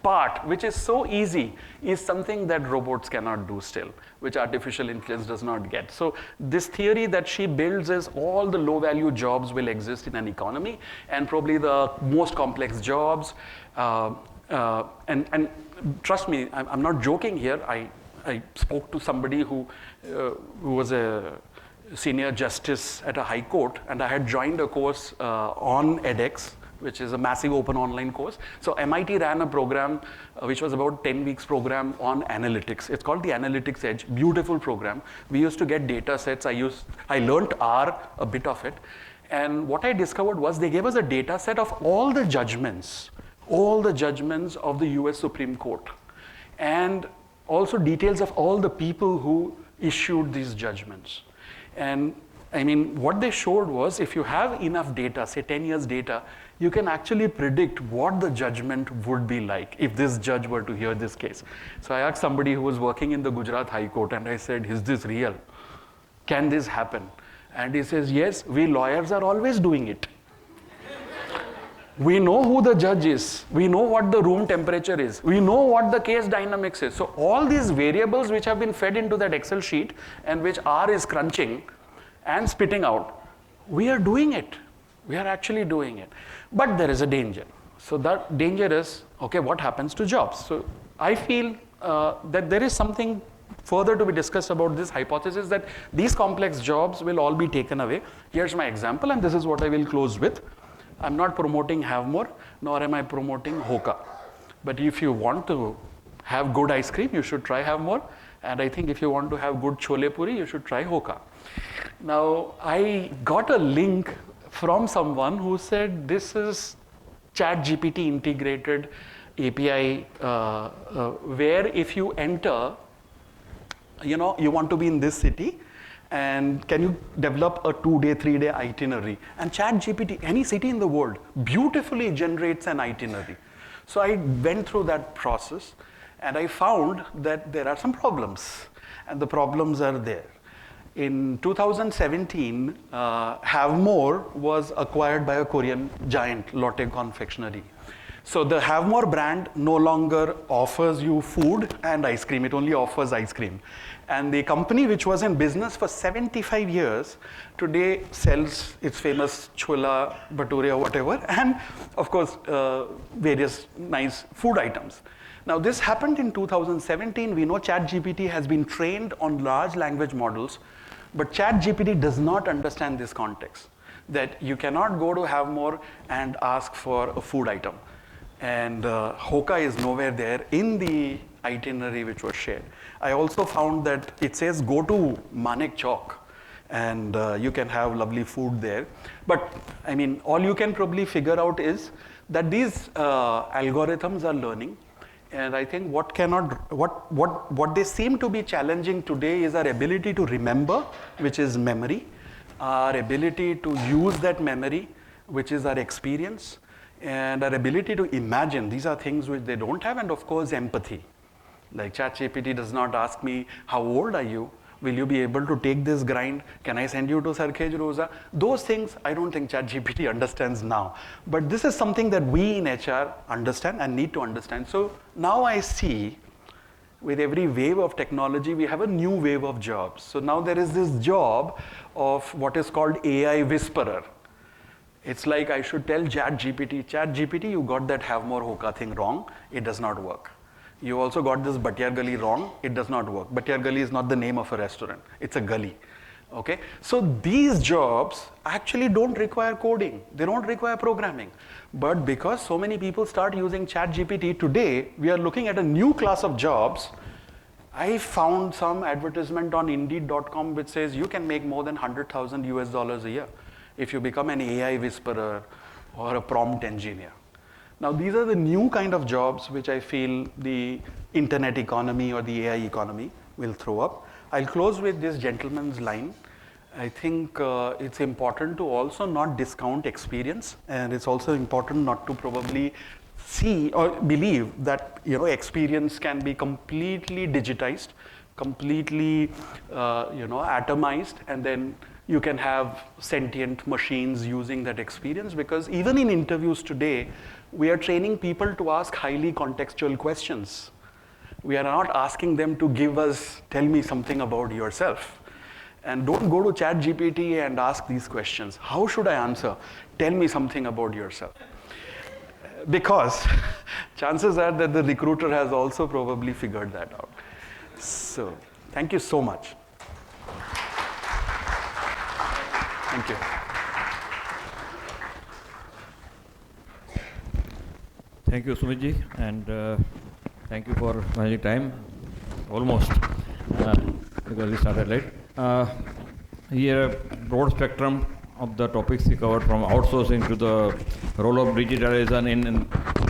part which is so easy is something that robots cannot do still, which artificial intelligence does not get. So this theory that she builds is all the low value jobs will exist in an economy, and probably the most complex jobs And trust me, I'm not joking here. I spoke to somebody who was a senior justice at a high court, and I had joined a course on edX, which is a massive open online course. So MIT ran a program which was about 10 weeks program on analytics. It's called the Analytics Edge, beautiful program. We used to get data sets. I learned R, a bit of it. And what I discovered was they gave us a data set of all the judgments of the US Supreme Court, and also details of all the people who issued these judgments. And I mean, what they showed was if you have enough data, say 10 years data, you can actually predict what the judgment would be like if this judge were to hear this case. So I asked somebody who was working in the Gujarat High Court, and I said, is this real? Can this happen? And he says, yes, we lawyers are always doing it. We know who the judge is. We know what the room temperature is. We know what the case dynamics is. So all these variables which have been fed into that Excel sheet and which R is crunching and spitting out, we are doing it. We are actually doing it. But there is a danger. So that danger is, okay, what happens to jobs? So I feel that there is something further to be discussed about this hypothesis that these complex jobs will all be taken away. Here's my example, and this is what I will close with. I'm not promoting Have More, nor am I promoting Hoka. But if you want to have good ice cream, you should try Have More. And I think if you want to have good chole puri, you should try Hoka. Now, I got a link from someone who said this is ChatGPT integrated API where if you enter, you want to be in this city, and can you develop a 2-day, 3-day itinerary? And ChatGPT, any city in the world, beautifully generates an itinerary. So I went through that process, and I found that there are some problems, and the problems are there. In 2017, Have More was acquired by a Korean giant, Lotte Confectionery. So the Have More brand no longer offers you food and ice cream. It only offers ice cream. And the company, which was in business for 75 years, today sells its famous chola, bhature, or whatever, and of course, various nice food items. Now, this happened in 2017. We know ChatGPT has been trained on large language models, but ChatGPT does not understand this context, that you cannot go to Have More and ask for a food item. And Hoka is nowhere there in the itinerary which was shared. I also found that it says go to Manek Chowk, and you can have lovely food there. But I mean, all you can probably figure out is that these algorithms are learning. And I think what they seem to be challenging today is our ability to remember, which is memory, our ability to use that memory, which is our experience, and our ability to imagine. These are things which they don't have, and of course, empathy. Like ChatGPT does not ask me, how old are you? Will you be able to take this grind? Can I send you to Sarkhej Rosa? Those things I don't think ChatGPT understands now. But this is something that we in HR understand and need to understand. So now I see with every wave of technology, we have a new wave of jobs. So now there is this job of what is called AI whisperer. It's like I should tell ChatGPT, you got that Have More Hoka thing wrong. It does not work. You also got this Bhatyar Gali wrong. It does not work. Bhatyar Gali is not the name of a restaurant. It's a gully. Okay? So these jobs actually don't require coding. They don't require programming. But because so many people start using ChatGPT today, we are looking at a new class of jobs. I found some advertisement on Indeed.com which says you can make more than $100,000 a year if you become an AI whisperer or a prompt engineer. Now, these are the new kind of jobs which I feel the internet economy or the AI economy will throw up. I'll close with this gentleman's line. I think it's important to also not discount experience, and it's also important not to probably see or believe that experience can be completely digitized, completely atomized, and then you can have sentient machines using that experience, because even in interviews today, we are training people to ask highly contextual questions. We are not asking them to tell me something about yourself. And don't go to ChatGPT and ask these questions. How should I answer? Tell me something about yourself. because chances are that the recruiter has also probably figured that out. So, thank you so much. Thank you. Thank you, Sumit and thank you for managing time. Almost, because we started late. Here, broad spectrum of the topics he covered, from outsourcing to the role of digitalization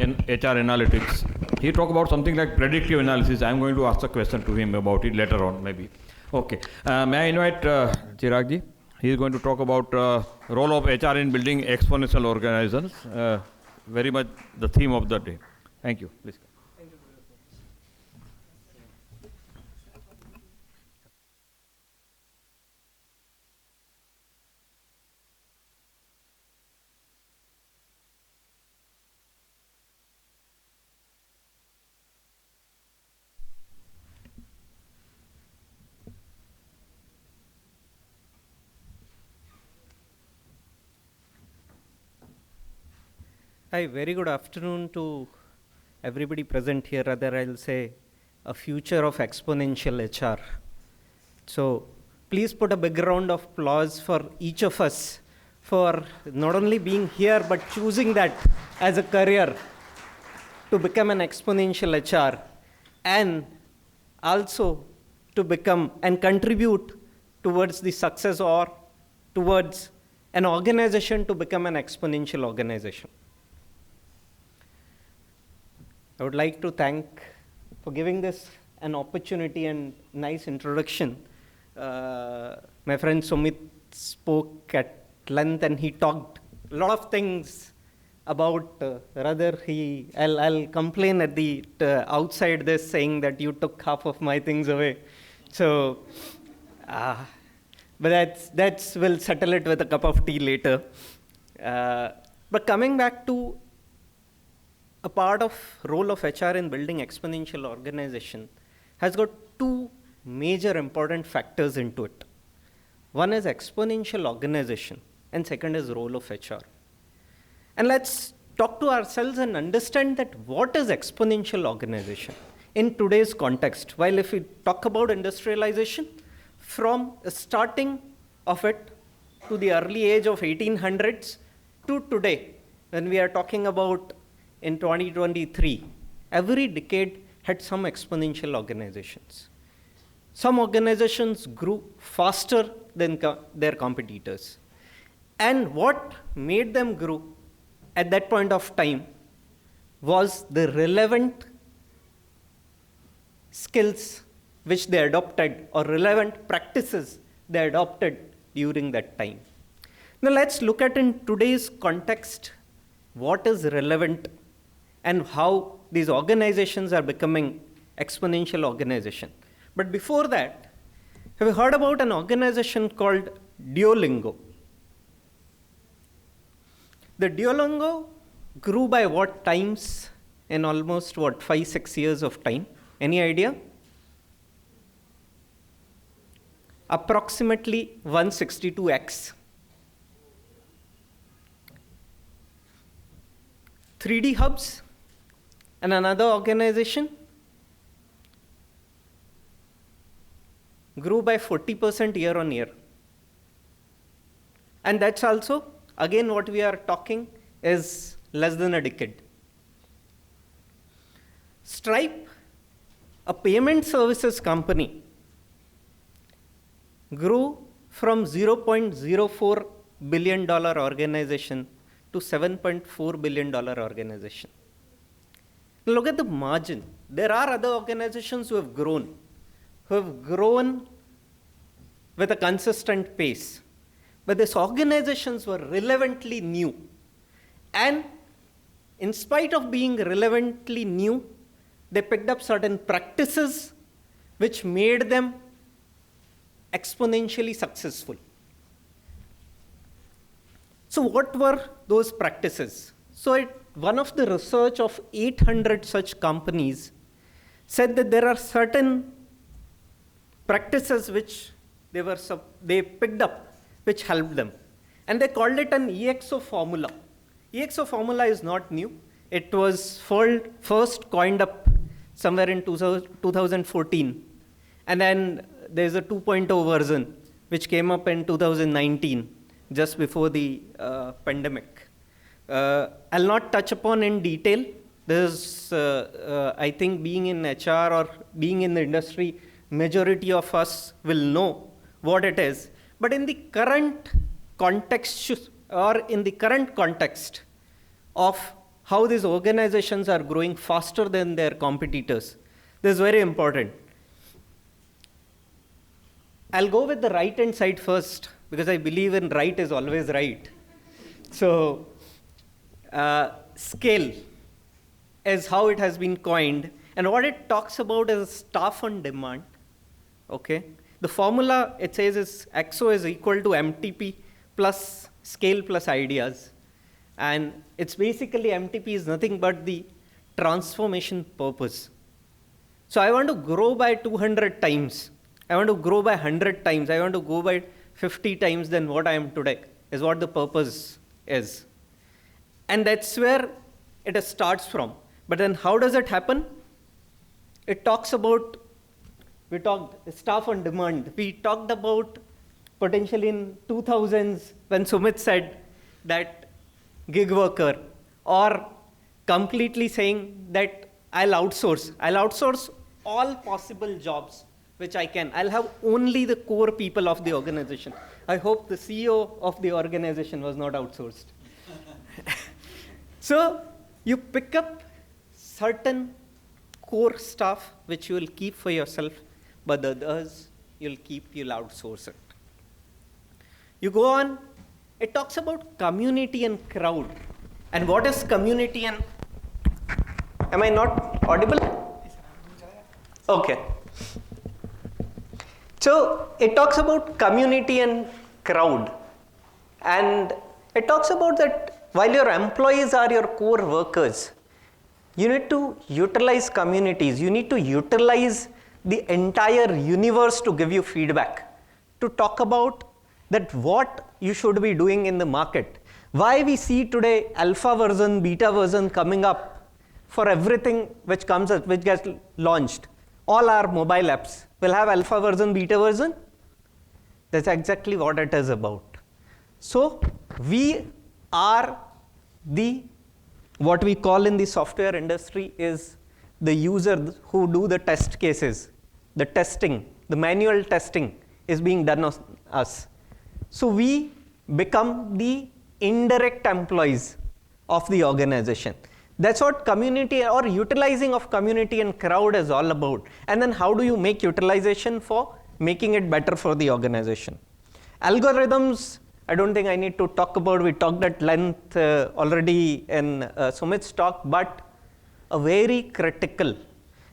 in HR analytics. He talked about something like predictive analysis. I'm going to ask a question to him about it later on, maybe. Okay. May I invite Chirag ji? He is going to talk about role of HR in building exponential organizations. Very much the theme of the day. Thank you. Please. Hi, very good afternoon to everybody present here. Rather, I'll say a future of exponential HR. So please put a big round of applause for each of us for not only being here, but choosing that as a career to become an exponential HR and also to become and contribute towards the success or towards an organization to become an exponential organization. I would like to thank for giving this an opportunity and nice introduction. My friend Sumit spoke at length and he talked a lot of things about, I'll complain at the outside this saying that you took half of my things away. So, but we'll settle it with a cup of tea later. But coming back to a part of role of HR in building exponential organization has got two major important factors into it. One is exponential organization and second is role of HR. And let's talk to ourselves and understand that what is exponential organization in today's context. While if we talk about industrialization, from the starting of it to the early age of 1800s to today, when we are talking about in 2023, every decade had some exponential organizations. Some organizations grew faster than their competitors. And what made them grow at that point of time was the relevant skills which they adopted or relevant practices they adopted during that time. Now let's look at in today's context what is relevant and how these organizations are becoming exponential organization. But before that, have you heard about an organization called Duolingo? The Duolingo grew by what times in almost 5-6 years of time? Any idea? Approximately 162x. 3D Hubs and another organization grew by 40% year on year. And that's also, again, what we are talking is less than a decade. Stripe, a payment services company, grew from $0.04 billion organization to $7.4 billion organization. Look at the margin. There are other organizations who have grown with a consistent pace. But these organizations were relevantly new. And in spite of being relevantly new, they picked up certain practices which made them exponentially successful. So what were those practices? So one of the research of 800 such companies said that there are certain practices which they picked up, which helped them. And they called it an EXO formula. EXO formula is not new. It was first coined up somewhere in 2014. And then there's a 2.0 version, which came up in 2019, just before the pandemic. I'll not touch upon in detail. There's, I think, being in HR or being in the industry, majority of us will know what it is. But in the current context, or in the current context of how these organizations are growing faster than their competitors, this is very important. I'll go with the right-hand side first, because I believe in right is always right. So, scale is how it has been coined. And what it talks about is staff on demand. Okay? The formula, it says, is XO is equal to MTP plus scale plus ideas. And it's basically, MTP is nothing but the transformation purpose. So I want to grow by 200 times. I want to grow by 100 times. I want to go by 50 times than what I am today, is what the purpose is. And that's where it starts from. But then how does it happen? It talks about, we talked staff on demand. We talked about potentially in 2000s when Sumit said that gig worker, or completely saying that I'll outsource all possible jobs which I can. I'll have only the core people of the organization. I hope the CEO of the organization was not outsourced. So you pick up certain core stuff which you will keep for yourself, but the others you'll outsource it. You go on, it talks about community and crowd. And what is community and, am I not audible? Okay. So it talks about community and crowd. And it talks about that while your employees are your core workers, you need to utilize communities. You need to utilize the entire universe to give you feedback, to talk about that what you should be doing in the market. Why we see today alpha version, beta version coming up for everything which comes, which gets launched. All our mobile apps will have alpha version, beta version. That's exactly what it is about. So we are what we call in the software industry is the user who do the test cases. The testing, the manual testing is being done on us. So we become the indirect employees of the organization. That's what community or utilizing of community and crowd is all about. And then how do you make utilization for making it better for the organization? Algorithms, I don't think I need to talk about. We talked at length already in Sumit's talk, but a very critical.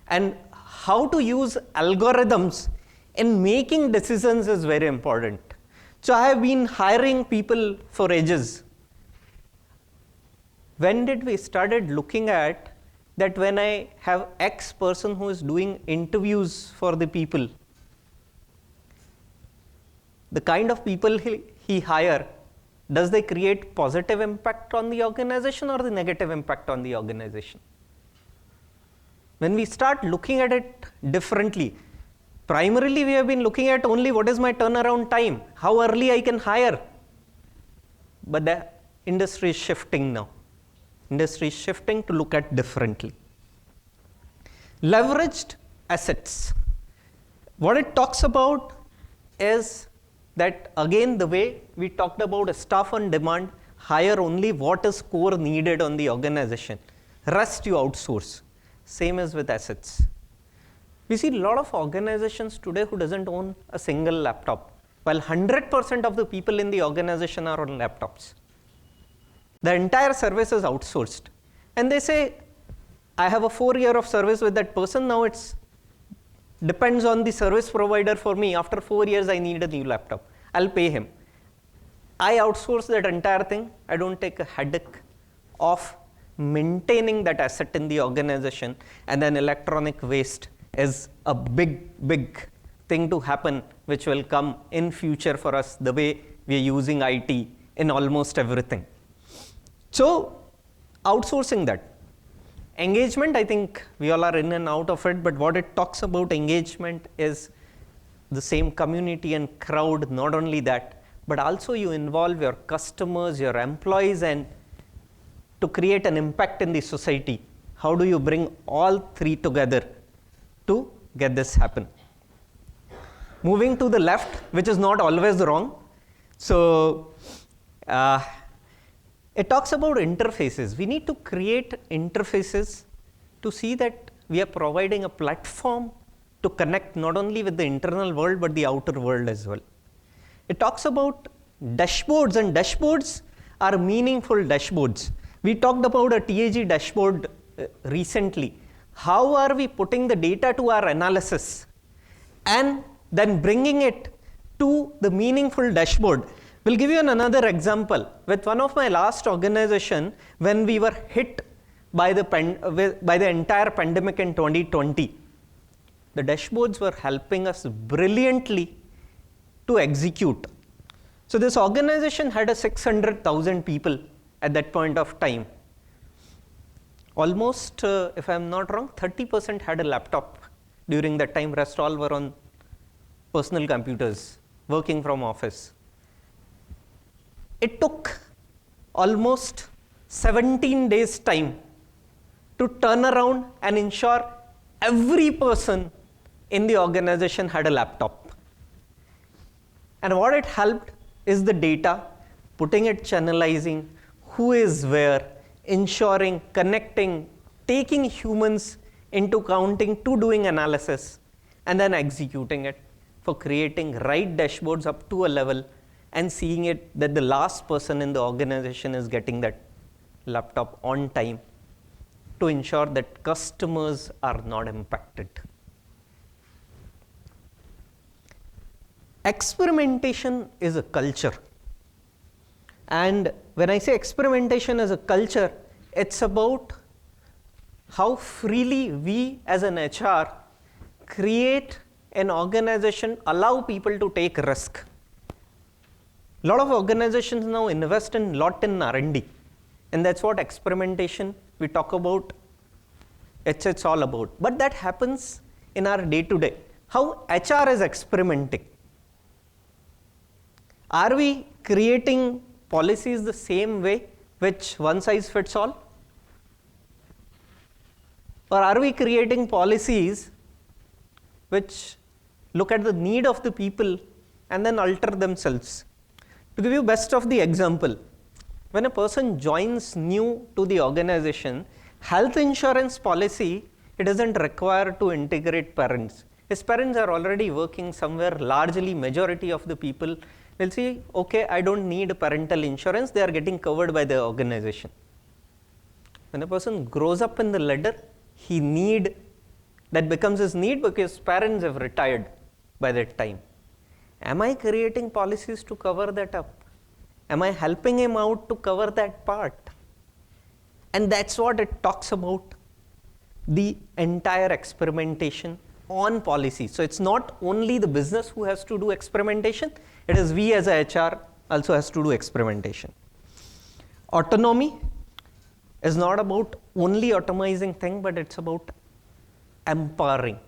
And how to use algorithms in making decisions is very important. So I have been hiring people for ages. When did we started looking at that when I have X person who is doing interviews for the people, the kind of people he hire, does they create positive impact on the organization or the negative impact on the organization? When we start looking at it differently, primarily we have been looking at only what is my turnaround time, how early I can hire. But the industry is shifting now. Industry is shifting to look at differently. Leveraged assets. What it talks about is that, again, the way we talked about a staff on demand, hire only what is core needed on the organization. Rest you outsource. Same as with assets. We see a lot of organizations today who doesn't own a single laptop, while 100% of the people in the organization are on laptops. The entire service is outsourced. And they say, I have a 4 year of service with that person, now it's depends on the service provider for me. After 4 years, I need a new laptop. I'll pay him. I outsource that entire thing. I don't take a headache of maintaining that asset in the organization. And then electronic waste is a big thing to happen, which will come in future for us, the way we are using IT in almost everything. So outsourcing that. Engagement, I think we all are in and out of it, but what it talks about engagement is the same community and crowd. Not only that, but also you involve your customers, your employees, and to create an impact in the society. How do you bring all three together to get this happen? Moving to the left, which is not always wrong. So it talks about interfaces. We need to create interfaces to see that we are providing a platform to connect not only with the internal world but the outer world as well. It talks about dashboards, and dashboards are meaningful dashboards. We talked about a TAG dashboard recently. How are we putting the data to our analysis and then bringing it to the meaningful dashboard? We'll give you another example. With one of my last organization, when we were hit by the entire pandemic in 2020, the dashboards were helping us brilliantly to execute. So this organization had a 600,000 people at that point of time. Almost, if I'm not wrong, 30% had a laptop during that time. Rest all were on personal computers, working from office. It took almost 17 days time to turn around and ensure every person in the organization had a laptop. And what it helped is the data, putting it, channelizing, who is where, ensuring, connecting, taking humans into counting to doing analysis, and then executing it for creating right dashboards up to a level and seeing it that the last person in the organization is getting that laptop on time to ensure that customers are not impacted. Experimentation is a culture. And when I say experimentation as a culture, it's about how freely we as an HR create an organization, allow people to take risk. A lot of organizations now invest in lot in R&D, and that's what experimentation we talk about, it's all about. But that happens in our day-to-day. How HR is experimenting. Are we creating policies the same way, which one size fits all? Or are we creating policies which look at the need of the people and then alter themselves? To give you best of the example, when a person joins new to the organization, health insurance policy, it doesn't require to integrate parents. His parents are already working somewhere, largely majority of the people will say, okay, I don't need parental insurance, they are getting covered by the organization. When a person grows up in the ladder, that becomes his need because parents have retired by that time. Am I creating policies to cover that up? Am I helping him out to cover that part? And that's what it talks about, the entire experimentation on policy. So it's not only the business who has to do experimentation, it is we as a HR also has to do experimentation. Autonomy is not about only automizing thing, but it's about empowering.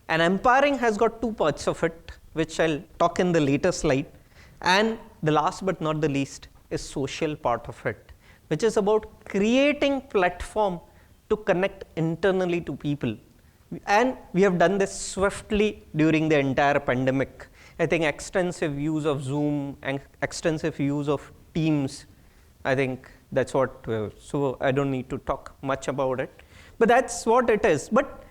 And empowering has got two parts of it, which I'll talk in the later slide. And the last but not the least is social part of it, which is about creating platform to connect internally to people. And we have done this swiftly during the entire pandemic. I think extensive use of Zoom and extensive use of Teams, I think that's what, so I don't need to talk much about it. But that's what it is. But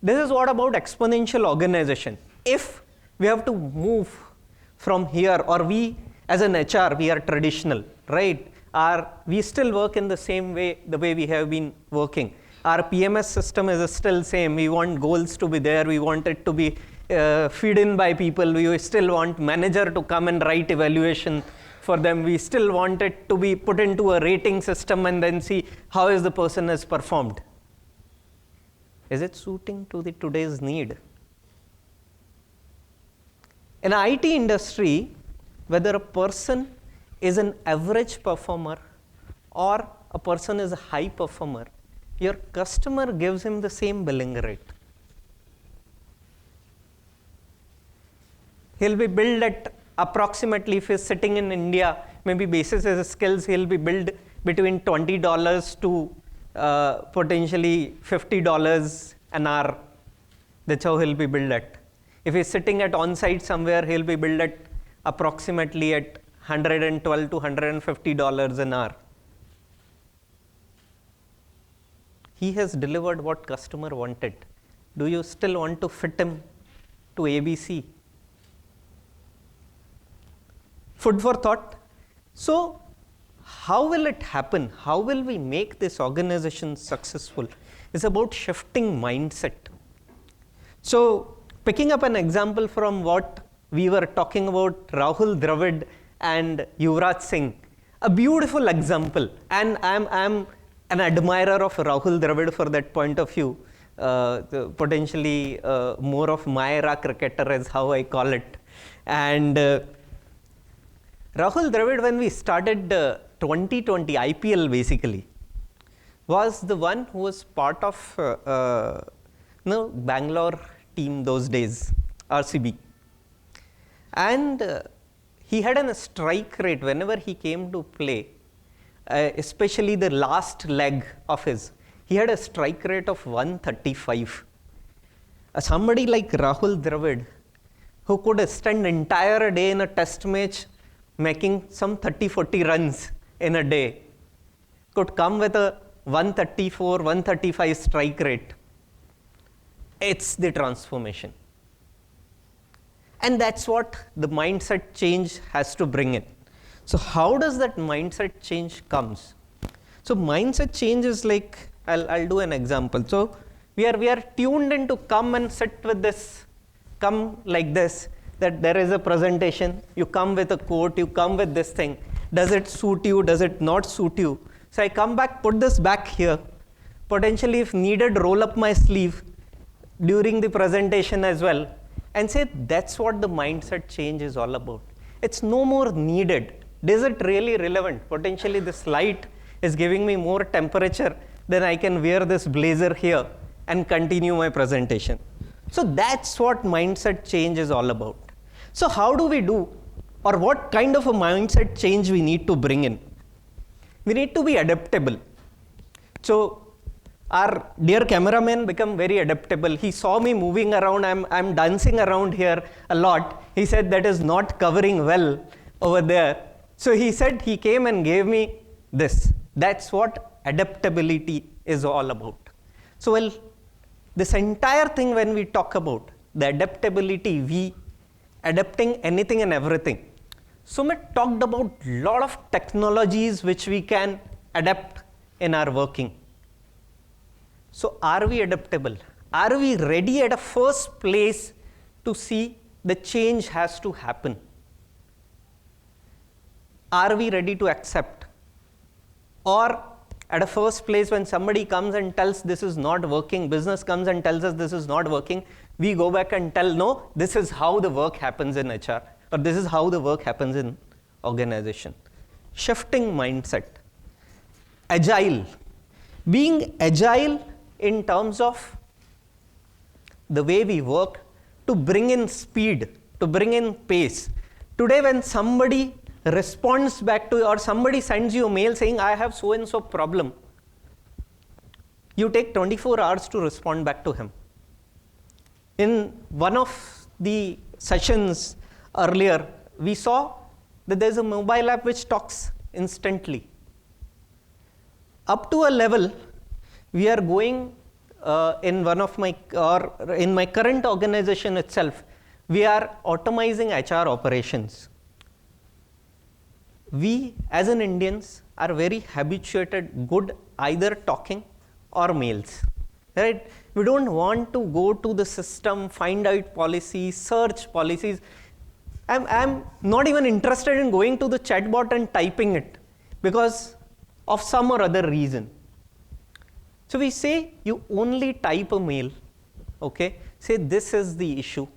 this is what about exponential organization. If we have to move from here, or we as an HR, we are traditional, right? We still work in the same way, the way we have been working. Our PMS system is still same. We want goals to be there. We want it to be feed in by people. We still want manager to come and write evaluation for them. We still want it to be put into a rating system and then see how is the person has performed. Is it suiting to the today's need? In IT industry, whether a person is an average performer or a person is a high performer, your customer gives him the same billing rate. He'll be billed at approximately, if he's sitting in India, maybe basis his skills, he'll be billed between $20 to potentially $50 an hour. That's how he'll be billed at. If he's sitting at on-site somewhere, he'll be billed at approximately at $112 to $150 an hour. He has delivered what customer wanted. Do you still want to fit him to ABC? Food for thought. So, how will it happen? How will we make this organization successful? It's about shifting mindset. So, picking up an example from what we were talking about, Rahul Dravid and Yuvraj Singh, a beautiful example. And I'm an admirer of Rahul Dravid for that point of view. Potentially more of my era cricketer is how I call it. And Rahul Dravid, when we started 2020 IPL basically, was the one who was part of Bangalore team those days, RCB. And he had a strike rate whenever he came to play, especially the last leg of his. He had a strike rate of 135. Somebody like Rahul Dravid, who could spend entire day in a test match making some 30-40 runs in a day, could come with a 134, 135 strike rate. It's the transformation. And that's what the mindset change has to bring in. So how does that mindset change comes? So mindset change is like, I'll do an example. So we are tuned in to come and sit with this, come like this, that there is a presentation, you come with a quote, you come with this thing. Does it suit you? Does it not suit you? So I come back, put this back here, potentially if needed, roll up my sleeve during the presentation as well, and say that's what the mindset change is all about. It's no more needed. Is it really relevant? Potentially this light is giving me more temperature, then I can wear this blazer here and continue my presentation. So that's what mindset change is all about. So how do we do, or what kind of a mindset change we need to bring in? We need to be adaptable. So our dear cameraman became very adaptable. He saw me moving around, I'm dancing around here a lot. He said that is not covering well over there. So he said, he came and gave me this. That's what adaptability is all about. So well, this entire thing when we talk about the adaptability, we adapting anything and everything. Sumit talked about a lot of technologies which we can adapt in our working. So are we adaptable? Are we ready at a first place to see the change has to happen? Are we ready to accept? Or at a first place when somebody comes and tells this is not working, business comes and tells us this is not working, we go back and tell no, this is how the work happens in HR, or this is how the work happens in organization. Shifting mindset. Agile. Being agile in terms of the way we work to bring in speed, to bring in pace. Today when somebody responds back to you or somebody sends you a mail saying I have so and so problem, you take 24 hours to respond back to him. In one of the sessions earlier, we saw that there's a mobile app which talks instantly. Up to a level, we are going in one of my, or in my current organization itself, we are automizing HR operations. We as an Indians are very habituated good either talking or mails, right? We don't want to go to the system, find out policies, search policies. I'm not even interested in going to the chatbot and typing it because of some or other reason. So we say you only type a mail, okay? Say this is the issue.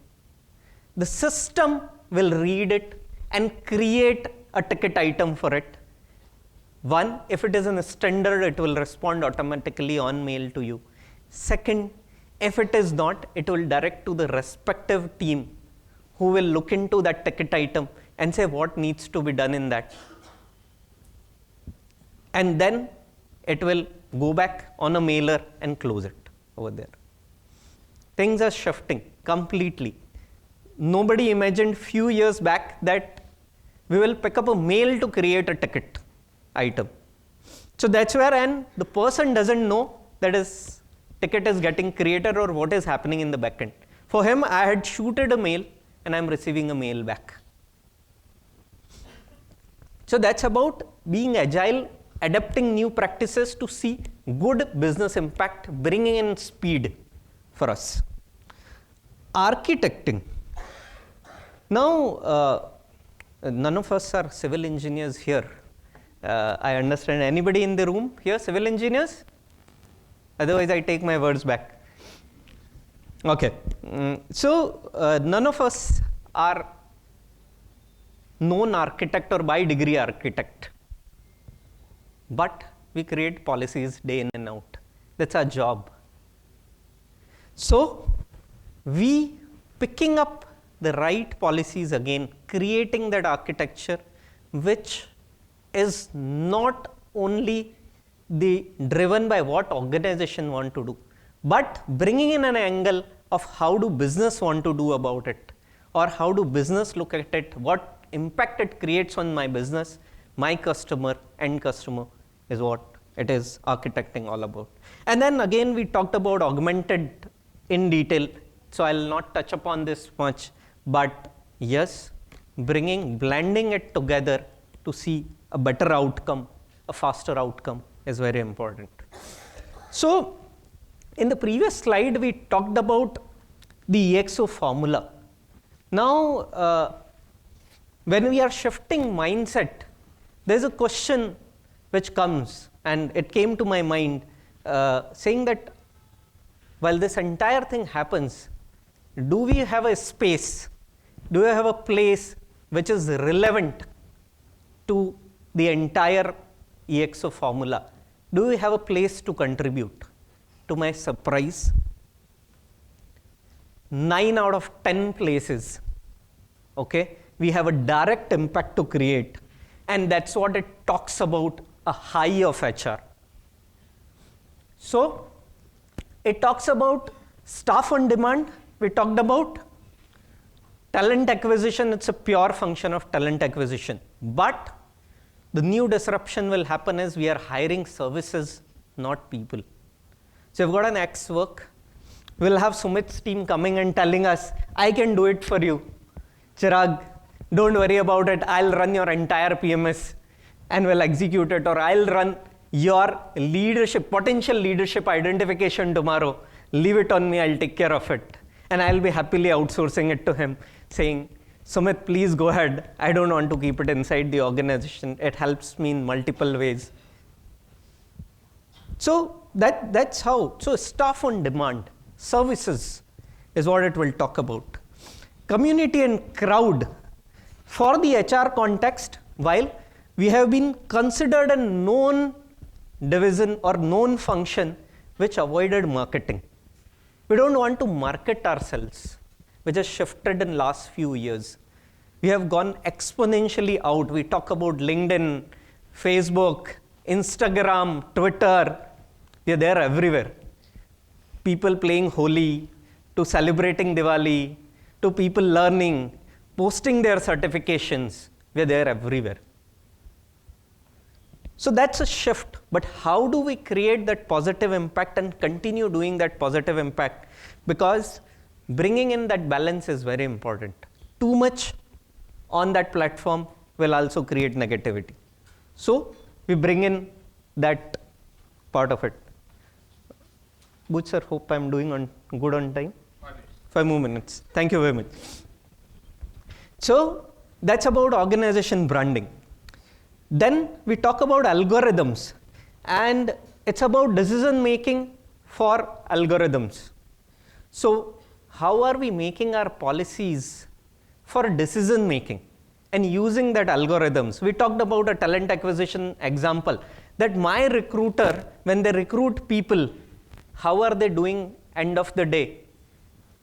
The system will read it and create a ticket item for it. One, if it is in a standard, it will respond automatically on mail to you. Second, if it is not, it will direct to the respective team who will look into that ticket item and say what needs to be done in that. And then it will go back on a mailer and close it over there. Things are shifting completely. Nobody imagined few years back that we will pick up a mail to create a ticket item. So that's where, and the person doesn't know that his ticket is getting created or what is happening in the backend. For him, I had shooted a mail and I'm receiving a mail back. So that's about being agile, adapting new practices to see good business impact, bringing in speed for us. Architecting. Now, none of us are civil engineers here. I understand. Anybody in the room here, civil engineers? Otherwise, I take my words back. Okay. So, none of us are known architect or by degree architect. But we create policies day in and out. That's our job. So, we picking up the right policies again, creating that architecture which is not only driven by what organization want to do, but bringing in an angle of how do business want to do about it, or how do business look at it, what impact it creates on my business, my customer, end customer is what it is architecting all about. And then again we talked about augmented in detail, so I'll not touch upon this much, but yes, blending it together to see a better outcome, a faster outcome is very important. So in the previous slide, we talked about the EXO formula. Now, when we are shifting mindset, there's a question which comes, and it came to my mind, saying that while this entire thing happens, do we have a space, do we have a place which is relevant to the entire EXO formula? Do we have a place to contribute? To my surprise, 9 out of 10 places, okay, we have a direct impact to create, and that's what it talks about, a high of HR. So it talks about staff on demand. We talked about talent acquisition. It's a pure function of talent acquisition, but the new disruption will happen is we are hiring services, not people. So we've got an X work. We'll have Sumit's team coming and telling us, I can do it for you. Chirag, don't worry about it. I'll run your entire PMS and we'll execute it, or I'll run your potential leadership identification tomorrow. Leave it on me, I'll take care of it. And I'll be happily outsourcing it to him, saying, Sumit, please go ahead. I don't want to keep it inside the organization. It helps me in multiple ways. So that's how. So staff on demand, services is what it will talk about. Community and crowd. For the HR context, while we have been considered a known division or known function which avoided marketing. We don't want to market ourselves, which has shifted in last few years. We have gone exponentially out. We talk about LinkedIn, Facebook, Instagram, Twitter. We are there everywhere. People playing Holi, to celebrating Diwali, to people learning, posting their certifications. We are there everywhere. So that's a shift. But how do we create that positive impact and continue doing that positive impact? Because bringing in that balance is very important. Too much on that platform will also create negativity. So we bring in that part of it. Good sir, hope I'm doing good on time. 5 more minutes. Thank you very much. So that's about organization branding. Then we talk about algorithms, and it's about decision making for algorithms. So how are we making our policies for decision making? and using that algorithms. We talked about a talent acquisition example, that my recruiter, when they recruit people, how are they doing end of the day?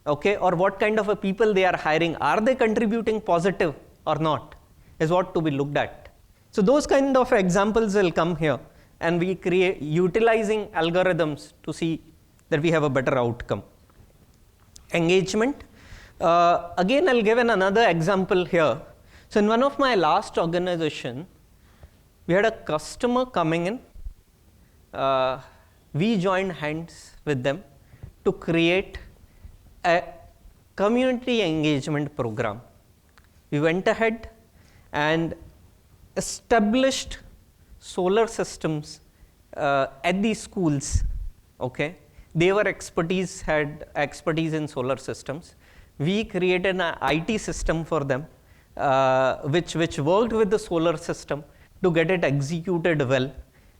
Okay, or what kind of a people they are hiring? Are they contributing positive or not? Is what to be looked at. So those kind of examples will come here, and we create utilizing algorithms to see that we have a better outcome. Engagement. Again, I'll give another example here. So in one of my last organization, we had a customer coming in. We joined hands with them to create a community engagement program. We went ahead and established solar systems at these schools. Okay, they were had expertise in solar systems. We created an IT system for them, which worked with the solar system to get it executed well,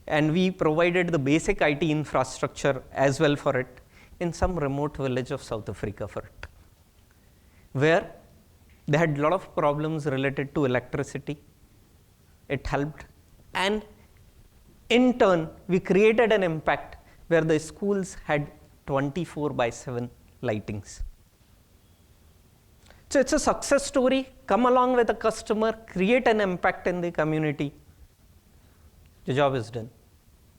and we provided the basic IT infrastructure as well for it in some remote village of South Africa for it, where they had a lot of problems related to electricity. It helped, and in turn, we created an impact where the schools had 24/7 lightings. So it's a success story. Come along with a customer, create an impact in the community. The job is done.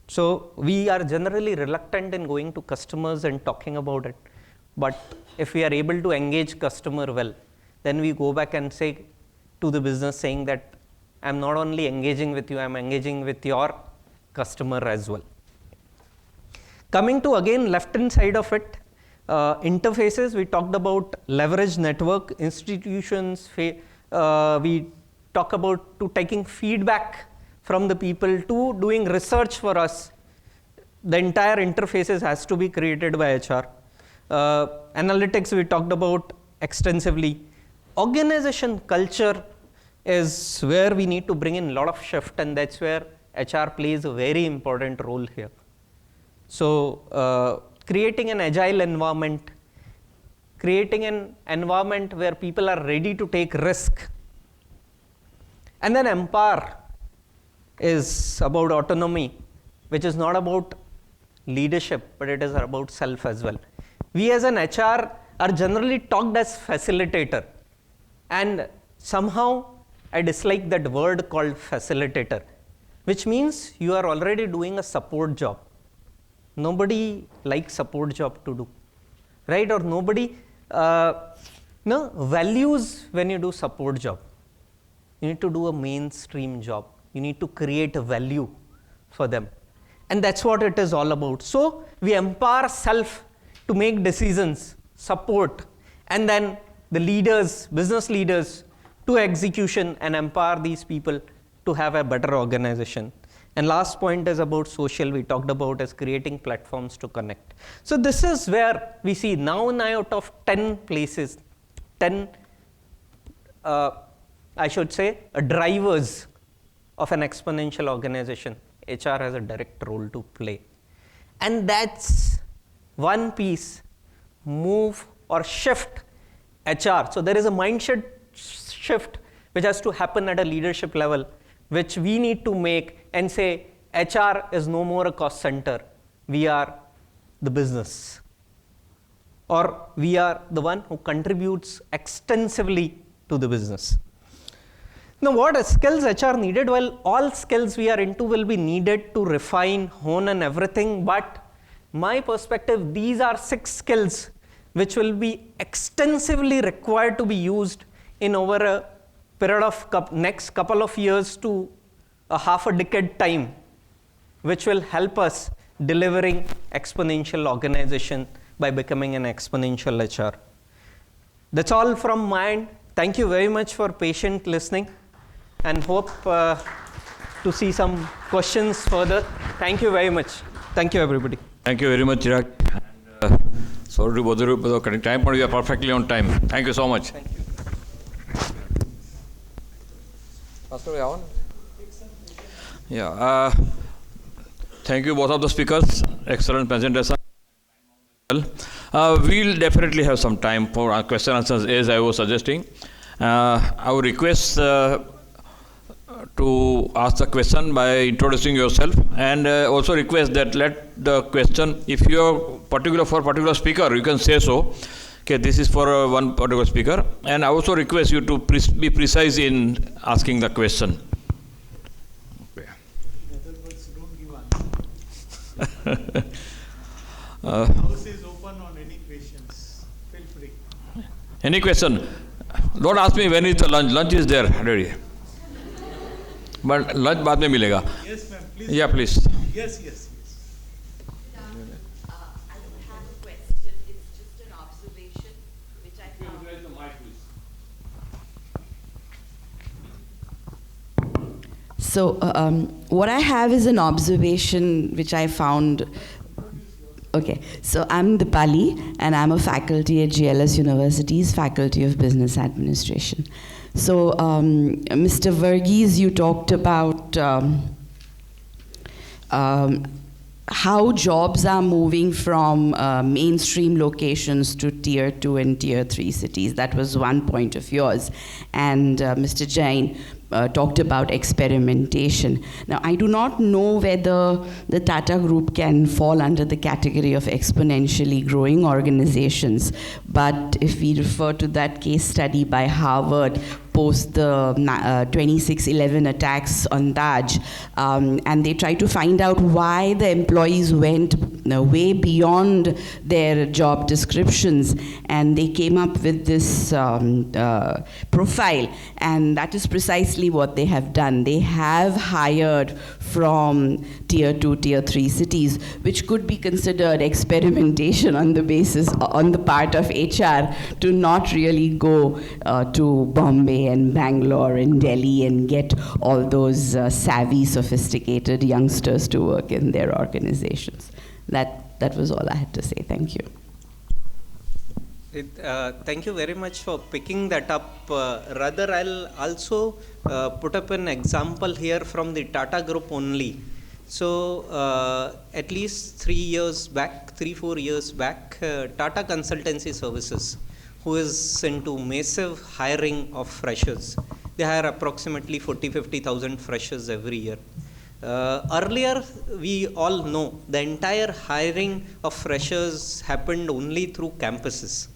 So we are generally reluctant in going to customers and talking about it. But if we are able to engage customer well, then we go back and say to the business saying that I'm not only engaging with you, I'm engaging with your customer as well. Coming to again left-hand side of it, interfaces, we talked about leverage network, institutions, we talk about to taking feedback from the people to doing research for us. The entire interfaces has to be created by HR. Analytics we talked about extensively. Organization culture is where we need to bring in a lot of shift, and that's where HR plays a very important role here. So creating an agile environment, creating an environment where people are ready to take risk, and then empower is about autonomy, which is not about leadership, but it is about self as well. We as an HR are generally talked as facilitator, and somehow I dislike that word called facilitator, which means you are already doing a support job. Nobody likes support job to do, right? Or nobody values when you do support job. You need to do a mainstream job. You need to create a value for them. And that's what it is all about. So we empower self to make decisions, support, and then the leaders, business leaders, to execution, and empower these people to have a better organization. And last point is about social. We talked about as creating platforms to connect. So this is where we see now 9 out of 10 places, 10 I should say drivers of an exponential organization. HR has a direct role to play. And that's one piece, move or shift HR. So there is a mindset shift which has to happen at a leadership level, which we need to make and say HR is no more a cost center. We are the business, or we are the one who contributes extensively to the business. Now, what skills HR needed? Well, all skills we are into will be needed to refine, hone and everything, but my perspective, these are 6 skills which will be extensively required to be used in over a period of next couple of years to a half a decade time, which will help us delivering exponential organization by becoming an exponential HR. That's all from my end. Thank you very much for patient listening, and hope to see some questions further. Thank you very much. Thank you, everybody. Thank you very much, Chirag. Sorry to bother you for cutting time, but you are perfectly on time. Thank you so much. Thank you. Yeah. Thank you, both of the speakers. Excellent presentation. We'll definitely have some time for our question answers, as I was suggesting. I would request to ask the question by introducing yourself, and also request that let the question, if you are particular for particular speaker, you can say so. Okay, this is for one particular speaker, and I also request you to be precise in asking the question. Okay. House is open on any questions. Feel free. Any question? Don't ask me when is the lunch. Lunch is there already. But lunch बाद में मिलेगा. Yes, ma'am. Please. Yeah, please. Yes, yes, yes. I don't have a question. It's just an observation which I found. So, what I have is an observation which I found. Okay, so I'm Dipali, and I'm a faculty at GLS University's Faculty of Business Administration. So, Mr. Verghese, you talked about how jobs are moving from mainstream locations to tier 2 and tier 3 cities. That was one point of yours. And Mr. Jain talked about experimentation. Now, I do not know whether the Tata Group can fall under the category of exponentially growing organizations, but if we refer to that case study by Harvard post the 26/11 attacks on Taj, and they try to find out why the employees went way beyond their job descriptions, and they came up with this profile, and that is precisely what they have done. They have hired from tier 2, tier 3 cities, which could be considered experimentation on the basis, on the part of HR, to not really go to Bombay and Bangalore and Delhi and get all those savvy, sophisticated youngsters to work in their organizations. That was all I had to say. Thank you. Thank you very much for picking that up. Rather, I'll also put up an example here from the Tata Group only. So, at least 3-4 years back, Tata Consultancy Services, who is into massive hiring of freshers. They hire approximately 40,000-50,000 freshers every year. Earlier, we all know the entire hiring of freshers happened only through campuses.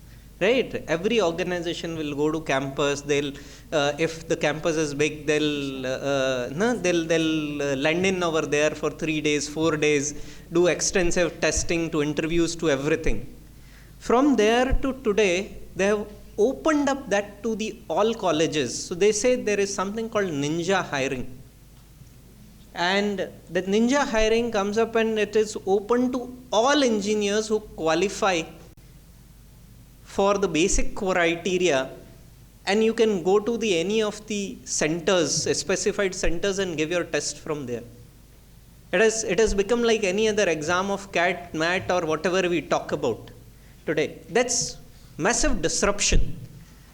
Right? Every organization will go to campus. They'll, if the campus is big, they'll land in over there for 3 days, 4 days, do extensive testing to interviews to everything. From there to today, they have opened up that to the all colleges. So they say there is something called ninja hiring. And that ninja hiring comes up and it is open to all engineers who qualify for the basic criteria, and you can go to any of the centers, specified centers, and give your test from there. It has become like any other exam of CAT, MAT, or whatever we talk about today. That's massive disruption.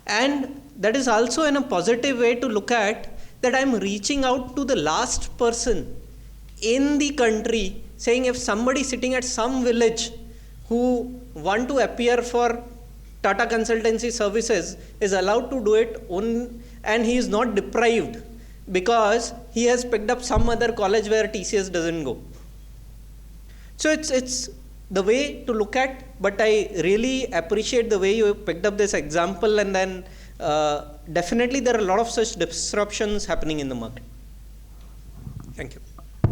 And that is also in a positive way to look at that I'm reaching out to the last person in the country, saying if somebody sitting at some village who want to appear for Tata Consultancy Services is allowed to do it and he is not deprived because he has picked up some other college where TCS doesn't go. So it's the way to look at, but I really appreciate the way you picked up this example, and then definitely there are a lot of such disruptions happening in the market. Thank you.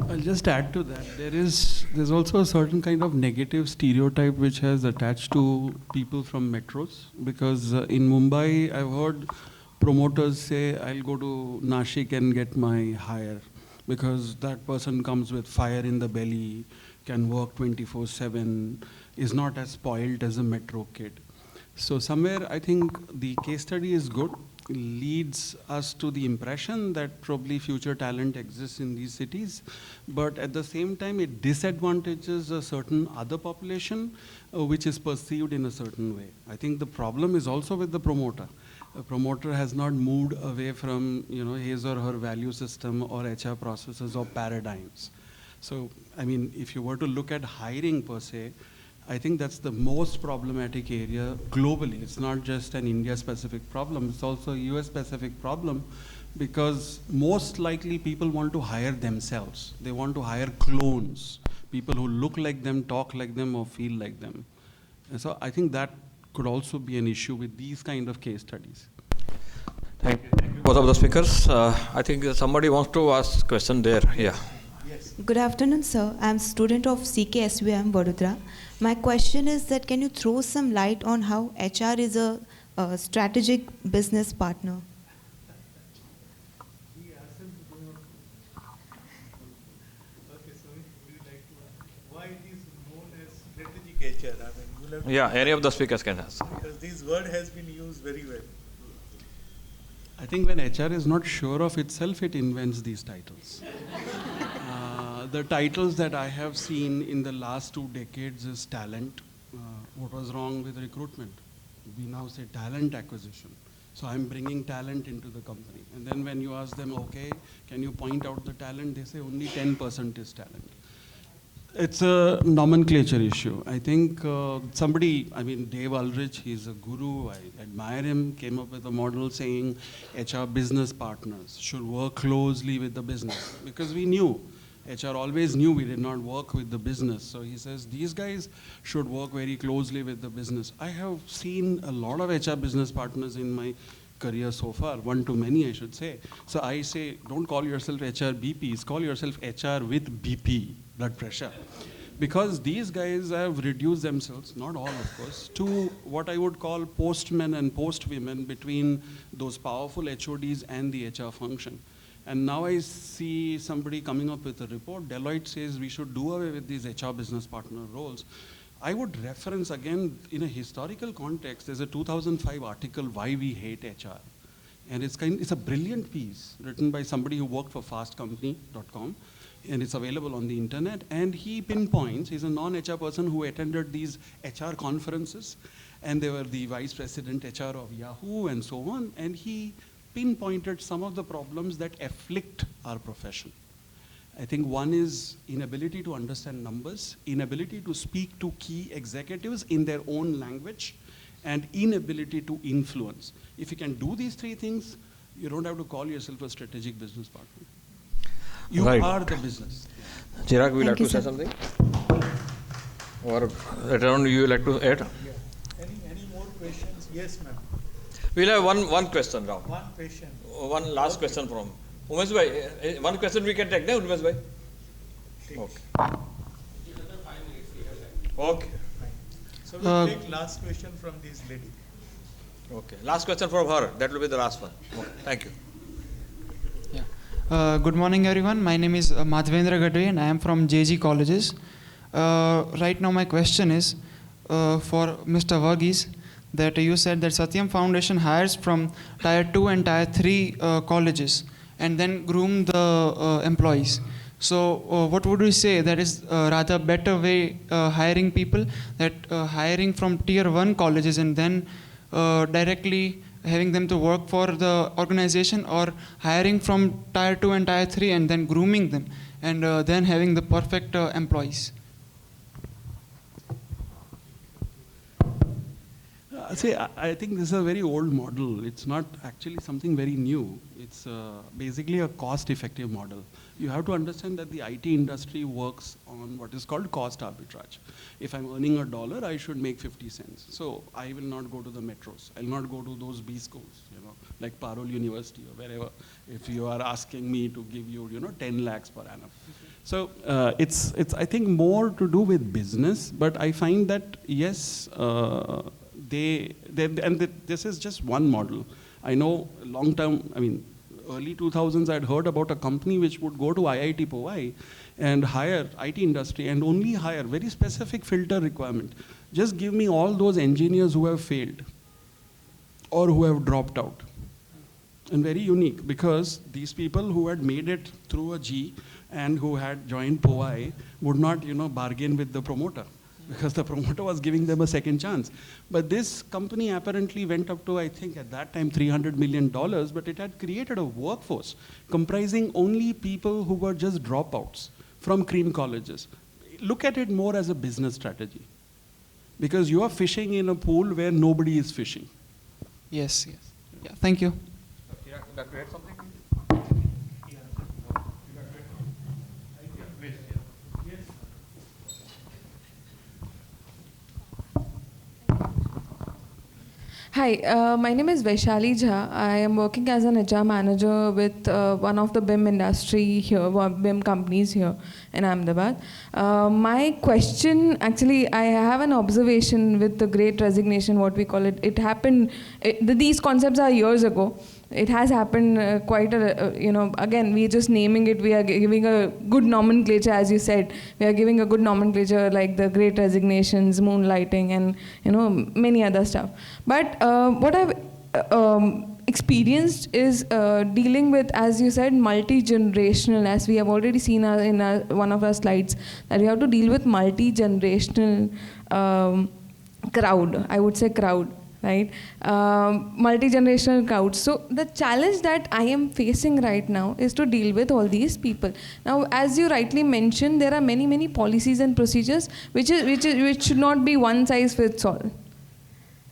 I'll just add to that. There's also a certain kind of negative stereotype which has attached to people from metros, because in Mumbai I've heard promoters say I'll go to Nashik and get my hire because that person comes with fire in the belly, can work 24/7, is not as spoiled as a metro kid. So somewhere I think the case study is good, leads us to the impression that probably future talent exists in these cities, but at the same time it disadvantages a certain other population which is perceived in a certain way. I think the problem is also with the promoter. A promoter has not moved away from his or her value system or HR processes or paradigms. So, I mean, if you were to look at hiring per se, I think that's the most problematic area globally. It's not just an India-specific problem, it's also a US-specific problem, because most likely people want to hire themselves. They want to hire clones, people who look like them, talk like them, or feel like them. And so I think that could also be an issue with these kind of case studies. Thank you. Thank you, both of the speakers. I think somebody wants to ask a question there. Yeah. Good afternoon, sir. I'm student of CKSVM Vadodara. My question is that can you throw some light on how HR is a strategic business partner? Why it is known as strategic HR? I mean, you'll have to Yeah, any of the speakers can answer. because this word has been used very well. I think when HR is not sure of itself, it invents these titles. The titles that I have seen in the last 2 decades is talent. What was wrong with recruitment? We now say talent acquisition. So I'm bringing talent into the company. And then when you ask them, okay, can you point out the talent? They say only 10% is talent. It's a nomenclature issue. I think somebody, I mean, Dave Ulrich, he's a guru. I admire him, came up with a model saying HR business partners should work closely with the business, because we knew, HR always knew we did not work with the business. So he says these guys should work very closely with the business. I have seen a lot of HR business partners in my career so far, one too many I should say. So I say, don't call yourself HR BPs, call yourself HR with BP, blood pressure. Because these guys have reduced themselves, not all of course, to what I would call postmen and postwomen between those powerful HODs and the HR function. And now I see somebody coming up with a report. Deloitte says we should do away with these HR business partner roles. I would reference again, in a historical context, there's a 2005 article, Why We Hate HR. And it's a brilliant piece written by somebody who worked for fastcompany.com. And it's available on the internet. And he pinpoints, he's a non-HR person who attended these HR conferences. And they were the vice president HR of Yahoo and so on. And he pinpointed some of the problems that afflict our profession. I think one is inability to understand numbers, inability to speak to key executives in their own language, and inability to influence. If you can do these 3 things, you don't have to call yourself a strategic business partner. You are the business. Chirag, would you like to say something? Or later on, you would like to add? Yeah. Any more questions? Yes, ma'am. We'll have one question now. One question. One last question from Umesh bhai. One question we can take, no, Umesh bhai? Okay. Okay. So we'll take last question from this lady. Okay. Last question from her. That will be the last one. Okay. Thank you. Good morning, everyone. My name is Madhavendra Gadwe, and I am from JG Colleges. Right now, my question is for Mr. Varghese, that you said that Satyam Foundation hires from Tier 2 and Tier 3 colleges and then groom the employees. So what would you say that is rather better way hiring people, that hiring from Tier 1 colleges and then directly having them to work for the organization, or hiring from Tier 2 and Tier 3 and then grooming them and then having the perfect employees? See, I think this is a very old model. It's not actually something very new. It's basically a cost-effective model. You have to understand that the IT industry works on what is called cost arbitrage. If I'm earning $1, I should make 50 cents. So I will not go to the metros. I'll not go to those B schools, like Parole University or wherever, if you are asking me to give you, 10 lakhs per annum. So it's I think more to do with business, but I find that, yes, this is just one model. I know long term, early 2000s, I'd heard about a company which would go to IIT Powai and hire IT industry and only hire very specific filter requirement. Just give me all those engineers who have failed or who have dropped out. And very unique, because these people who had made it through a G and who had joined Powai would not, bargain with the promoter, because the promoter was giving them a second chance. But this company apparently went up to, I think at that time, $300 million, but it had created a workforce comprising only people who were just dropouts from cream colleges. Look at it more as a business strategy. because you are fishing in a pool where nobody is fishing. Yes, yes. Yeah, thank you. Hi, my name is Vaishali Jha. I am working as an HR manager with one of the BIM industry here, BIM companies here in Ahmedabad. My question, actually, I have an observation with the Great Resignation, what we call it. It happened, these concepts are years ago. It has happened quite a, again, we're just naming it, we are giving a good nomenclature, as you said. We are giving a good nomenclature like the Great Resignations, moonlighting, and, many other stuff. But what I've experienced is dealing with, as you said, multi-generational, as we have already seen in one of our slides, that we have to deal with multi-generational crowd, I would say crowd. Right, multi-generational crowds. So the challenge that I am facing right now is to deal with all these people. Now, as you rightly mentioned, there are many policies and procedures which should not be one size fits all.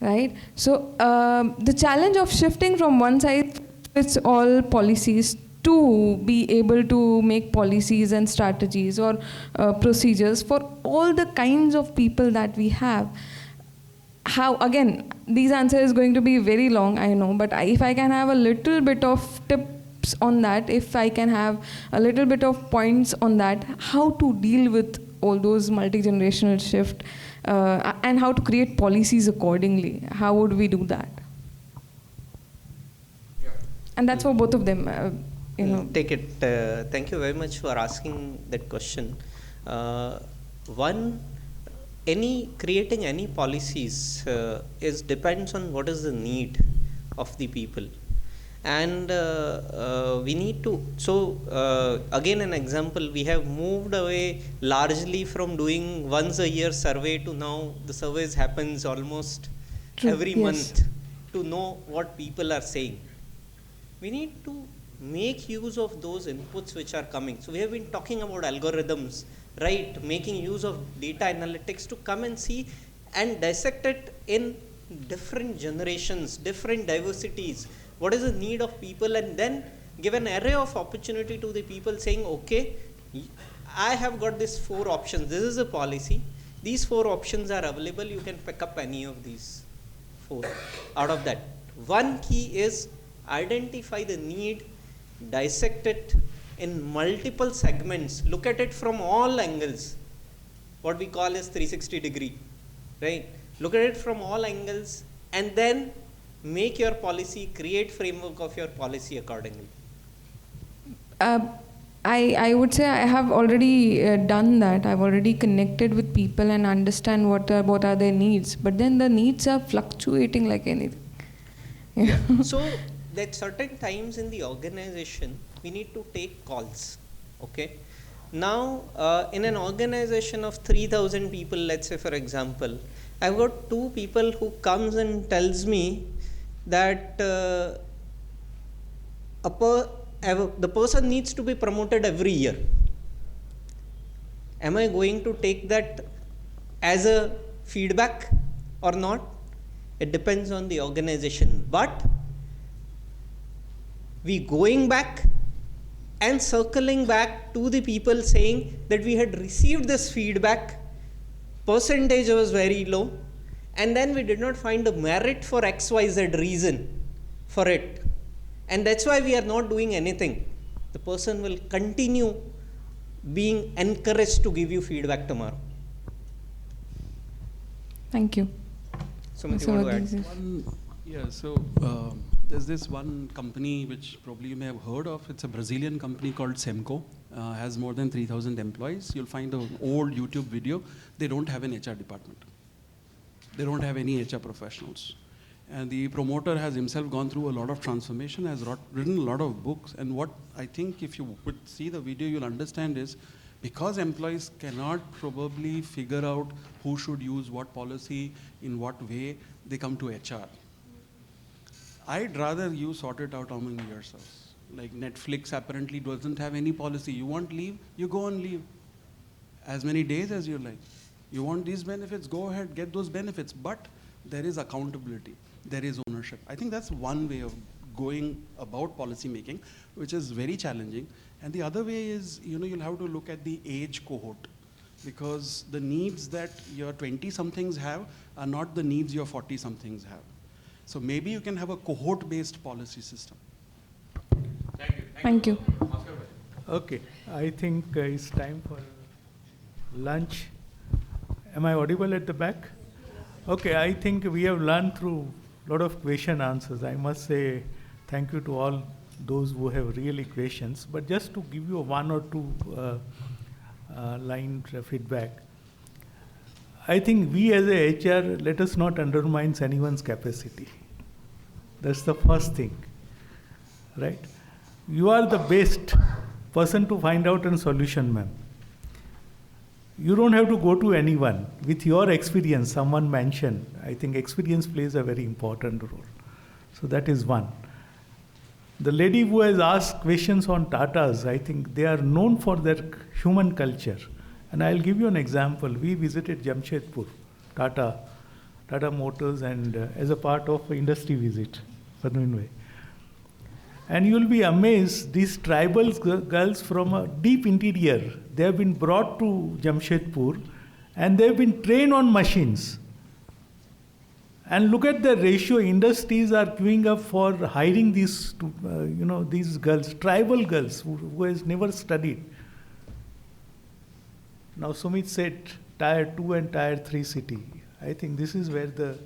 Right. So the challenge of shifting from one size fits all policies to be able to make policies and strategies or procedures for all the kinds of people that we have. How, again, these answer is going to be very long, I know, but if I can have a little bit of tips on that, if I can have a little bit of points on that, how to deal with all those multi-generational shift and how to create policies accordingly, how would we do that? Yeah. And that's for both of them. Take it. Thank you very much for asking that question. Creating any policies depends on what is the need of the people, and we need to. So again, an example: we have moved away largely from doing once a year survey to now the surveys happens almost every month to know what people are saying. We need to make use of those inputs which are coming. So we have been talking about algorithms. Right, making use of data analytics to come and see and dissect it in different generations, different diversities, what is the need of people, and then give an array of opportunity to the people saying, okay, I have got these 4 options, this is a policy, these 4 options are available, you can pick up any of these 4 out of that. One key is identify the need, dissect it in multiple segments, look at it from all angles, what we call as 360 degree, right? Look at it from all angles and then make your policy, create framework of your policy accordingly. I would say I have already done that. I've already connected with people and understand what are their needs. But then the needs are fluctuating like anything. Yeah. So at certain times in the organization, we need to take calls. Okay. Now, in an organization of 3,000 people, let's say for example, I've got 2 people who comes and tells me that the person needs to be promoted every year. Am I going to take that as a feedback or not? It depends on the organization. But we going back and circling back to the people saying that we had received this feedback, percentage was very low, and then we did not find a merit for XYZ reason for it. And that's why we are not doing anything. The person will continue being encouraged to give you feedback tomorrow. Thank you. Somebody want to add? There's this one company which probably you may have heard of. It's a Brazilian company called Semco. Has more than 3,000 employees. You'll find an old YouTube video. They don't have an HR department. They don't have any HR professionals. And the promoter has himself gone through a lot of transformation, has written a lot of books. And what I think if you would see the video, you'll understand is because employees cannot probably figure out who should use what policy, in what way, they come to HR. I'd rather you sort it out among yourselves. Like Netflix apparently doesn't have any policy. You want leave, you go on leave. As many days as you like. You want these benefits, go ahead, get those benefits. But there is accountability, there is ownership. I think that's one way of going about policy making, which is very challenging. And the other way is, you'll have to look at the age cohort, because the needs that your 20-somethings have are not the needs your 40-somethings have. So maybe you can have a cohort-based policy system. Thank you. Okay, I think it's time for lunch. Am I audible at the back? Okay, I think we have learned through a lot of question answers. I must say thank you to all those who have really questions. But just to give you one or two line feedback, I think we as a HR, let us not undermine anyone's capacity. That's the first thing, right? You are the best person to find out a solution, ma'am. You don't have to go to anyone. With your experience, someone mentioned, I think experience plays a very important role. So that is one. The lady who has asked questions on Tatas, I think they are known for their human culture. And I'll give you an example. We visited Jamshedpur, Tata Motors, and as a part of an industry visit, Parvinbhai. And you'll be amazed, these tribal girls from a deep interior, they have been brought to Jamshedpur and they've been trained on machines. And look at the ratio, industries are queuing up for hiring these, these girls, tribal girls who has never studied. Now Sumit said tier 2 and tier 3 city. I think this is where the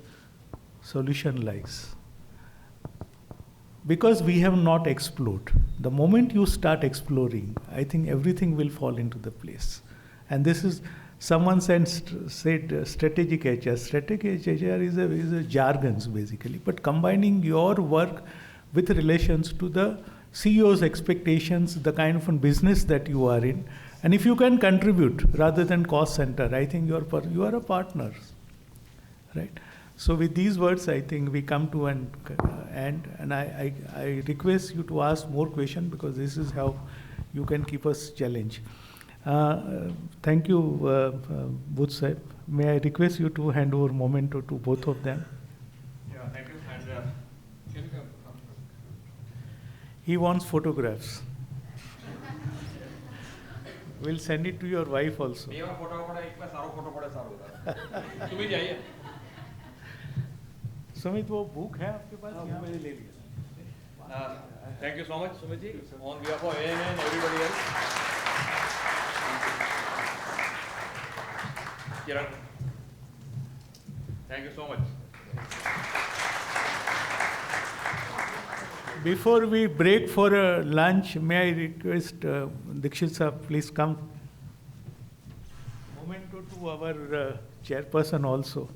solution lies. Because we have not explored. The moment you start exploring, I think everything will fall into the place. And this is, someone said strategic HR. Strategic HR is a jargon basically, but combining your work with relations to the CEO's expectations, the kind of business that you are in. And if you can contribute rather than cost center, I think you are a partner, right? So with these words, I think we come to an end, and I request you to ask more questions because this is how you can keep us challenged. Thank you, Buddh Sahib. May I request you to hand over memento to both of them? Yeah, thank you. And can you come? He wants photographs. We'll send it to your wife also. Sumit वो book है आपके पास? यहाँ मैंने ले लिया. Thank you so much, Sumit ji, on behalf of AN and everybody else. Kiran, thank you so much. Before we break for a lunch, may I request Dikshit sir, please come. Memento to our chairperson also.